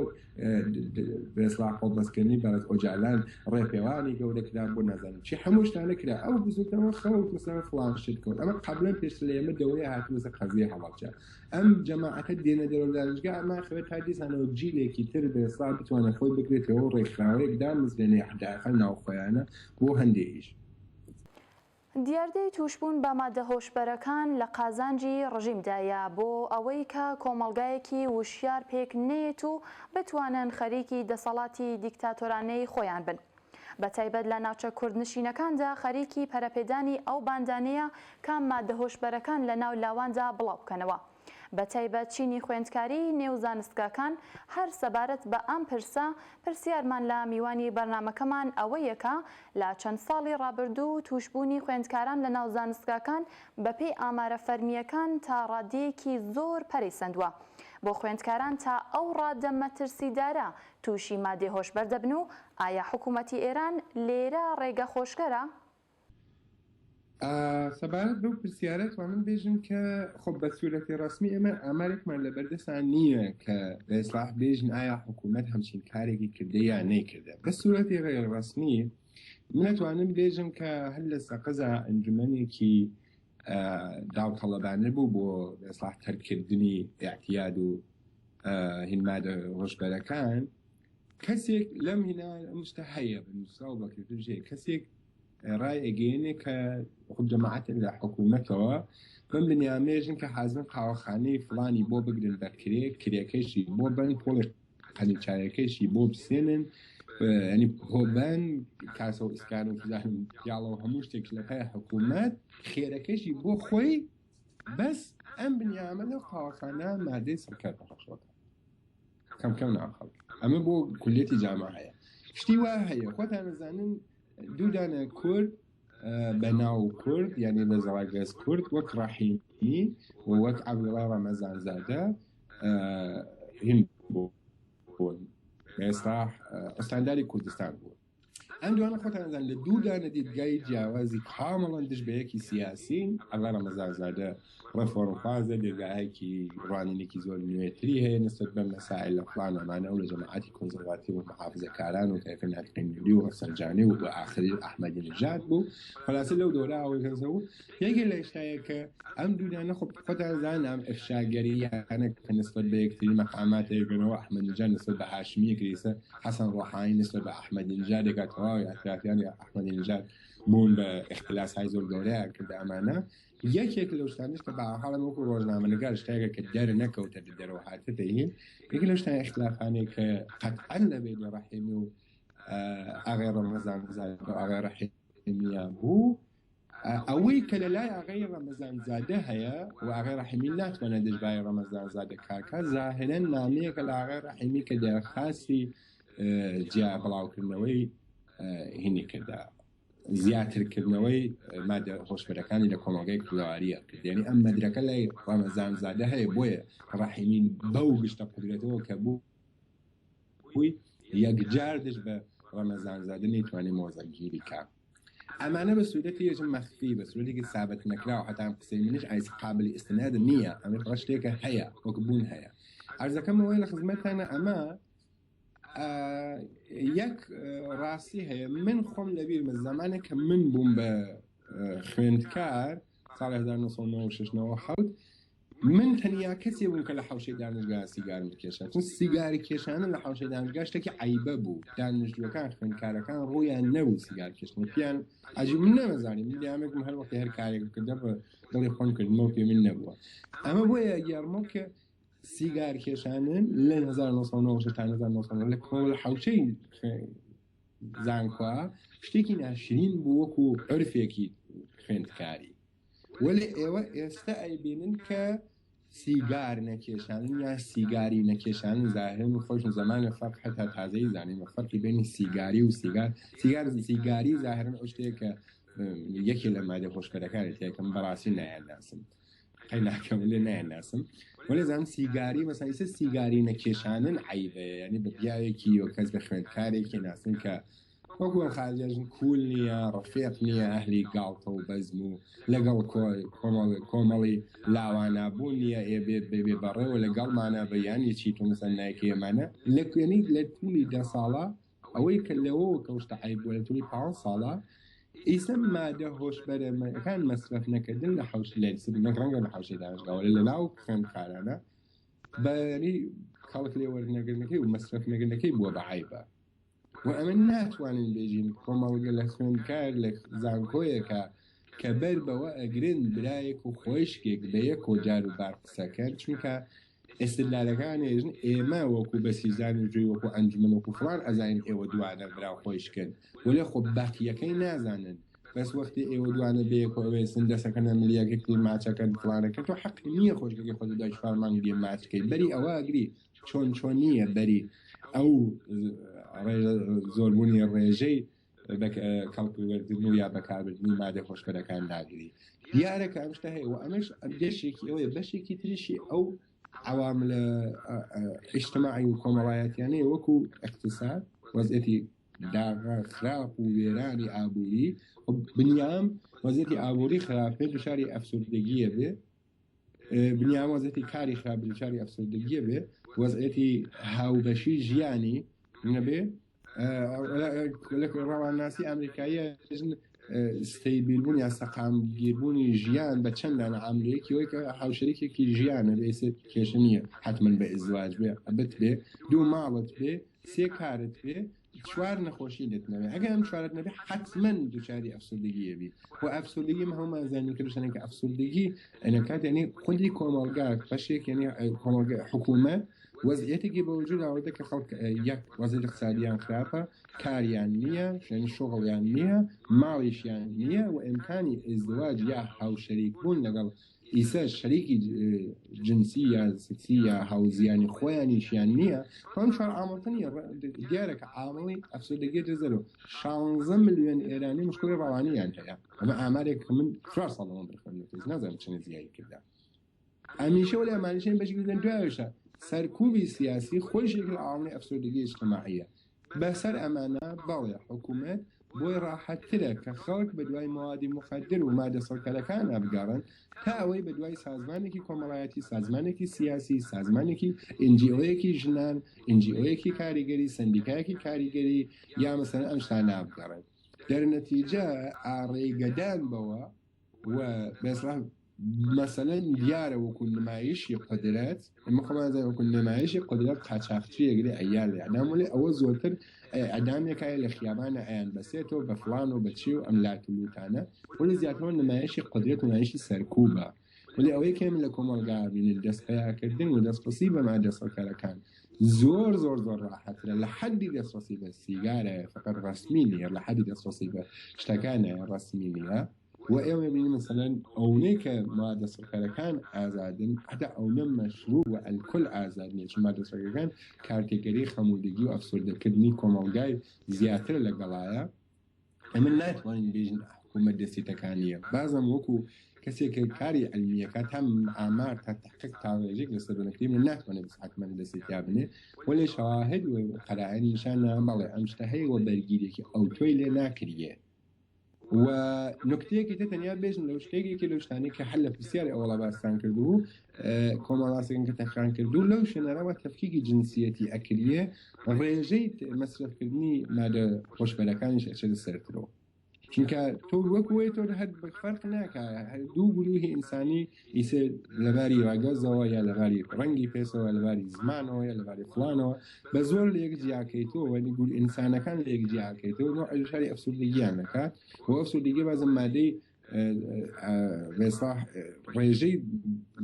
بێسڵاح خۆڵبەستکردنی بەرز ئۆجالان ڕێپێوانی گەورە کرا بۆ نازانین چی هەموو شتانە کرا ئەو بزوتنەوە خەوت مثلا فڵان شت کەوت ئەمە قبلا پێشتر لە ئێمە دەورەیە هاتووە قەزیە هەڵەبجە ئەم جەماعەتە دێنە دەرەوە دانیشتگا ئەمە خەوێت تا دیسانەوە جیلێکی تر بێسڵاح بتوانێت خۆی بکرێتەوە ڕێکخراوەیەک دامزرێنێ حداقل ناوخۆیانە بۆ هەندێکیش
دیاردەی توشبوون بە مادە هۆشبەرەکان لە قازانجی ڕژیمدایە بۆ ئەوەی کە کۆمەڵگایەکی وشیار پێک نێت و بتوانن خەریکی دەسەڵاتی دیکتاتۆرانەی خۆیان بن. بە تایبەت لە ناوچە کوردنشینەکاندا خەریکی پەرەپێدانی ئەو باندانەیە کە مادە هۆشبەرەکان لە ناو لاواندا بڵاو بکەنەوە. بە تایبەت چینی خوێندکاری نێوزانستگاکان هەر سەبارەت بە ئەم پرسیارمان لە میوانی بەرنامەکەمان ئەوەیەکە لە چەند ساڵی ڕابردوو توشبوونی خوێندکاران لە ناو زانستگاکان بەپێی ئامارە فەرمیەکان تا ڕادەیەکی زۆر پەرەیسەندووە. بۆ خوێندکاران تا ئەو ڕادە مەترسیدارە تووشی مادەی هۆشبەر دەبن و ئایا حکوومەتی ئێران لێرە ڕێگە خۆشگەرە؟
سەبارەت بەو پرسیارەت وانم بێژم کە خۆ بە سوورەتی ڕسمی ئێمە ئامارێکمان لە بەردەستان نییە کە بە ئیسلاح بێژن ئایا حکوومەت هەمچین کارێکی کردە یا نەیکردە. بە سوورەتی غێر ڕسمی منەتوانم بێژم کە هەر لە سەقزە ئەنجومەنێکی داوطەڵەبانە بوو بۆ ئیسلاح تەرکردنی احتیاد و هینمادە هۆشبەرەکان کەسێک لەم هینا ئەمشتە هەیە بنووسرا و بەکردژێ کەسێک ڕای ئەگەێنێ کە خود جەماعەت لە حکوومەتەوە بم بنیامێژن کە حازم قاوەخانەی فڵانی بۆ بگرن بەرکرێ کرێکەشی بۆ بن پۆڵی قەنیچایەکەشی بۆ بسێنن ینی بۆبەن کاسە و ئیسکان و فزان پیاڵە و هەموو شتێک لەپای حکوومەت خێرەکەشی بۆ خۆی بەس ئەم بنیامە لەو قاوەخانە مادەی سەرکەر بەخشۆتە کەم ناخەڵ ئەمە بۆ کولێتی جامە هەیە شتی وا هەیە خۆتان نەزانن دوودانە کورد بە ناو کورد یعنی لە زەواگەز کورد وەک ڕاحیمی و وەک عەبدوڵڵا ڕەمەزانزادە هین بوون ئێستا ئەستانداری کوردستان بوو ئەم دوانە خۆتان نەزانن لە دوودانە دیدگای جیاوازی کامەڵەن دژ بە یەکی سیاسین عەبدوڵڵا ڕەمەزانزادە ڕەفۆرمخوازە دەرگایەکی ڕوانینێکی زۆر نوێتری هەیە نسبەت بە مەسائل لە فڵان ئەمانە و لە جەماعەتی کۆنسەرواتیڤ و محافزەکاران و تایفە ناتقینیلی و ڕەفسەنجانی و بە ئاخری ئەحمەدی نژاد بوو خلاصە لەو دۆرە ئەوەی کەسە بوو یەکێ لە شتایە کە ئەم دوودانە خۆ خۆتان زانن ئەم ئەفشاگەریانە کە نسبەت بە یەکتری مەقامات هەیەگەنەوە ئەحمەدی نژاد نسبەت بە هاشمی کریسە حەسەن ڕۆحانی نسبەت بە ئەحمەدی نژاد دەکاتەوە ئەترافیان ئەحمەدی نژاد بوون بە اختلاسای زۆر گەورەیان کرد ئەمانە یەکێک لەو شتانش کە بەحاڵم وەکو ڕۆژنامەنگار شتێکە کە دەرە نەکەوتە دەرەوە هاتێتە هین یەک لەو شتان اختلافانێک کە قەتعەن لەبێت لە ڕەحیمی و ئاغای ڕەمەزانزادە و ئاغای ڕەحیمیە بوو ئەوەی کە لە لای ئاغای ڕەمەزانزادە هەیە و ئاغای ڕەحیمی ناتوانێت دژبای ڕەمەزانزادە کارکە زاهرەن نامەیەکە لە ئاغای ڕەحیمی کە دەرخاستی جیا بڵاوکردنەوەی هینی کردا زیاترکردنەوەی مادە هۆشبەرەکانی لە کۆمەڵگەی کورداواریە کرد یعنی ئەم مەدرەکە لای ڕەمەزانزادە هەیە بۆیە ڕەحیمی بەو گشتە قودرەتەوە کە بوو بووی یەکجار دژ بە ڕەمەزانزادە نەیتوانێت مۆزەگیری کە ئەمانە بە سوورەتی یەکم مەخفی بە سوورەتێکی سابت نەکراوە هەتا قسەی منیش ئایس قابلی ئیستناد نییە ئەمە شتێکە هەیە وەک بوون هەیە عرضەکەمەوەی لە خزمەتانە ئەمە یەک ڕاستی هەیە من خۆم لەبیرمە زمانێک کە من بووم بە خوێندکار ساڵی 1996 من تەنیا کەسێ بووم کە لە حوشەی دانشگا سیگارم دەکێشا چون سیگاری کێشانە لە حوشەی دانشگا شتێکی عیبە بوو دانیشتوەکان خوێندکارەکان ڕوویان نەبوو سیگار کێشتن پیان عجیب من نەمەزانی من دیامێکم هەر وەختی هەر کارێک کردە بە دڵی خۆم کردمەوە پێ من نەبووە ئەمە بۆیە یارمۆ کە سیگار کێشانن لە 1990 تا 1990 لە کۆڵ حوشەی زانکۆ شتێکی ناشرین بوو وەکو عرفێکی خوێندکاری ولی ئێوە ئێستا ئەیبینن کە سیگار نەکێشانن یا سیگاری نەکێشانن زاهرن و خۆشن زمانە فەرق هەتا تازەی زانین فەرقی بینی سیگاری و سیگاری زاهرن ئەو شتەیە کە یەکی لە مادە خۆشکەرەکانی تێکم بەڕاستی نایەناسم قەیناکەم لێ نایەناسم ولی زان سیگاری مەسەلا ئێستا سیگاری نەکێشانن عیبەیە یعنی بە پیاوێکی و کەس بە خوێندکارێکی ناسن کە وەکو خارجیژن کوول نییە ڕفێق نییە ئەهلی گاڵتە و بەزم و لەگەڵ کۆمەڵی لاوانابوون نییە بێ بەڕێوە لەگەڵمانە بەیانی چیت و مەسەن نایکەیەمانە لە کوێنی لە تولی 10 ساڵە ئەوەی کە لەوە کەوشتە عیب بووە لە تولی 5 ساڵە ئیسە مادە هۆشبەرەکان مەصرف نەکردن لە حوش لێ ڕەنگە لە حوشەی دانشگاوە لە ناو خوێندکارانە بەری خەڵک لێ وەرنەگرنەکەی و مەصرف نەکردنەکەی بووە بە عیبە و ئەمە ناتوانین بێژین کۆمەڵگە لە خوێندکار لە زانکۆیەکە کە بەر بەوە ئەگرن برایەک و خۆشکێک بە یەک و جار و بار قسەکرد چونکە ئێستدلالەکانێژن ئێمە وەکو بەسیزانی جوی وەکو ئەنجومەن وەکو فڵان ئەزانین ئێوە دوانە برا خۆشکن ولی خۆ باقیەکەی نازانن بەس وەختی ئێوە دوانە بەیەکەوەی سندەسەکەنە ملیەکەی ماچەکەن فڵانەکە تۆ حەقی نییە خۆشکەکەی خۆ دای فارمانگ دێ ماچکەی بەری ئەوە ئەگری چۆن نییە بەری ئەو زۆربوونی ڕێژەی کەڵکوردن و یا بەکاربردنی مادە خۆشکەرەکان داگری دیارەکە ئەم شتە هەیە و ئەمەش دێشێکی ئەوەیە بەشێکی تریشی ئەو عوامل اجتماعی و کۆمەڵایەتیانەیە وەکو اقتصاد وەزعەتی داغا خراپ و وێرانی ئابووری بنیام وەزعەتی ئابووری خراپێ دچاری ئەفسوردگیە بێ بنیام وەزعەتی کاری خراپ دچاری ئەفسوردگیە بێ وەزعەتی هاوبەشی ژیانی نەبێ ڕەوانناسی ئەمریکاییە ستەیبیلبوون یا سەقامگیربوونی ژیان بە چەندانە ئەمریکی ئەوەی کە هاوشەریکێکی ژیانە بێ سێ کێشە نییە حتمما بە ئزدواج بێ ئەبەت بێ 2 ماڵت بێ 3 کارت بێ 4 نەخۆشی لێت نەبێ ئەگەر ئەم 4 نەبێ حتمما دوچاری ئەفسوردگیە بی و ئەفسوردگی هەمومان زانین کردشانێک کە ئەفسوردگی ئەنەکات یعنی خودی کۆمەڵگا بەشێک یعنی کۆمەڵگا حکوومەت وەزعەتێکی بەوجود ئاوردە کە خەڵک یەک وەزعەت اقتصادیان خراپە کاریان نییە یعنی شۆغڵیان نییە ماڵیشیان نییە و ئیمکانی ئازدواج یا هاوشەریک بوون لەگەڵ ئیسا شەریکی جنسی یا سکسی یا هاوزیانی خۆیانیشیان نییە ئەم چوار عامڵتە نیە دیارە کە عامڵی ئەفسوردگی دەزەرەوە 16 ملیۆن ئێرانی مشکڵی ڕەوانیان هەیە ئەمە ئامارێک کە من 4 ساڵەوە بخوێنم نازانم چەند زیایی کردا ئەمیشە ولی ئەمانیشەی بەشێکدن دوایشە سەرکوبی سیاسی خۆشێک لە عامڵی ئەفسوردگی اجتماعیە بەسەر ئەمانە بەڵێ حکوومەت بۆی ڕاحەتترە کە خەڵک بە دوای موادی مخدر و مادە سەڵکەرەکان ئەبگەڕن تا ئەوەی بە دوای سازمانێکی کۆمەڵایەتی سازمانێکی سیاسی سازمانێکی NGOیەکی ژنان NGOیەکی کاریگەری سندیکایەکی کاریگەری یا مەسەلەن ئەم شتانە ئەبگەڕن دەرنەتیجە ئاڕێگەدان بەوە و بەسڵام مثلا دیارە وەکو نمایشی قدرەت ئەمە خۆمانزای وەکو نمایشی قدرەت قاچاقچیەگرێ ئەیان لێ ئەدام وڵێ ئەوە زۆرتر ئەدامێکایە لە خیابانە ئەیان بەسێتەوە بە فڵان و بەچی و ئەم لاتولوتانە ولی زیاترەوە نمایشی قدرەت و نمایشی سەرکوبە ولی ئەوەی کە من لە کۆمەڵگا بینن دەستپەیاکردن و دەستپەسی بە مادە سەڵکەرەکان زۆر ڕاحەترە لە حەدی دەستپەسی بە سیگارە فقط ڕەسمی نیە لە حەدی دەستپەسی بە شتەکانە ڕەسمی نیە و ئێوە بینی مثلەن ئەوەی کە مادە سەڵکەرەکان ئازادن حتا ئەوە مەشروع و ئەلکۆل ئازاد نیە چون مادە سەڵکەرەکان کارتێکەری خەموودگی و ئەفسوردەکردنی کۆمەڵگای زیاتر لەگەڵایە ئەمە ناتوانین بێژین حکوومەت دەستیتەکانیە بازم وەکو کەسێک کاری علمیەکە تا ئامار تا تحقیق تاڕێژێک لەسەر بنەکەی من ناتوانێت حتمما دەستیتیا بنێ ولی شەواهد و قەرائن نیشانە بەڵێ ئەم شتە هەیە و بەرگیرێکی ئەو تۆی لێ ناکریە و نکتەیەکی تر تەنیا بێژم لەو شتێکی لەو شتانی کە هەر لە پرسیاری ئەوڵە باسان کردو کۆمەڵاسێکن کە تەخان کردو لەو شوێنەرەوە تەفکیکی جنسیەتی ئەکریە ڕێژەی مەصرفکردنی مادە خۆشبەرەکانیش ئەچێتە سەرترەوە چونکە تۆ وەکوێ تۆ هەر فەرق ناکە دوو گروهی ئینسانی ئیسە لەباری ڕاگەزەوە یا لەباری ڕەنگی پێسەوە لەباری زمانەوە یا لەباری فڵانەوە بە زۆر لە یەک جیاکەیتەوە وەنی گول ئینسانەکان لە یەک جیاکەیتەوە نوع ئەژاری ئەفسوردگییان دەکات و ئەفسوردگی بازم مادەی وێساح ڕێژەی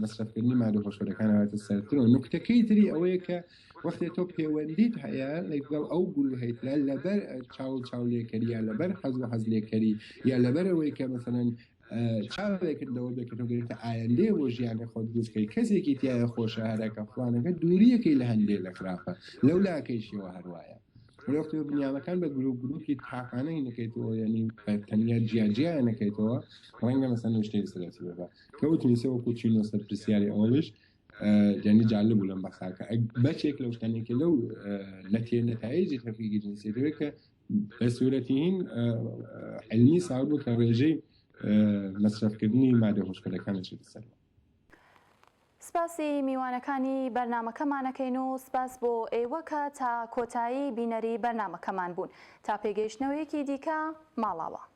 مەصرفکردنی مادە خۆشبەرەکانەوەتە سەرتر و نکتەکەی تری ئەوەیە کە وەختێ تۆ پەیوەندیت هەیە لەگەڵ ئەو گروهیتە لەبەر چاو لێکەری یا لەبەر حەز لێکەری یا لەبەرەوەی کە مەسەلەن چاوێکردەوە بێکردەوەگرێتە ئایندێ بۆ ژیانی خۆت دروستکەی کەسێکی تایە خۆشە هەرەکە فڵانەکە دووریەکەی لە هەندێک لە خراپە لەو لاکەیشیەوە هەروایە وەختێ بنیامەکان بە گروپی تاقانەی نەکەیتەوە یعنی تەنیا جیاجیایە نەکەیتەوە ڕەنگە مەسەن شتێک سەرەتی بێبە کەوتنیسە وەکو چینۆ سەر پرسیاری ئەوەش یعنی جالب بوو لەم بەساکە بەچێک لەو شتانێکی لەو لە تێنەتایجی تەفیکی جنسیەتەوە کە بە سوورەتی هین علمی ساوت بوو کە ڕێژەی مەصرفکردنی مادە خۆشبەرەکانەچێتە سەر
سپاسی میوانەکانی بەرنامەکەمانەکەین و سپاس بۆ ئێوە کە تا کۆتایی بینەری بەرنامەکەمان بوون تا پێگەیشتنەوەیەکی دیکە ماڵاوە.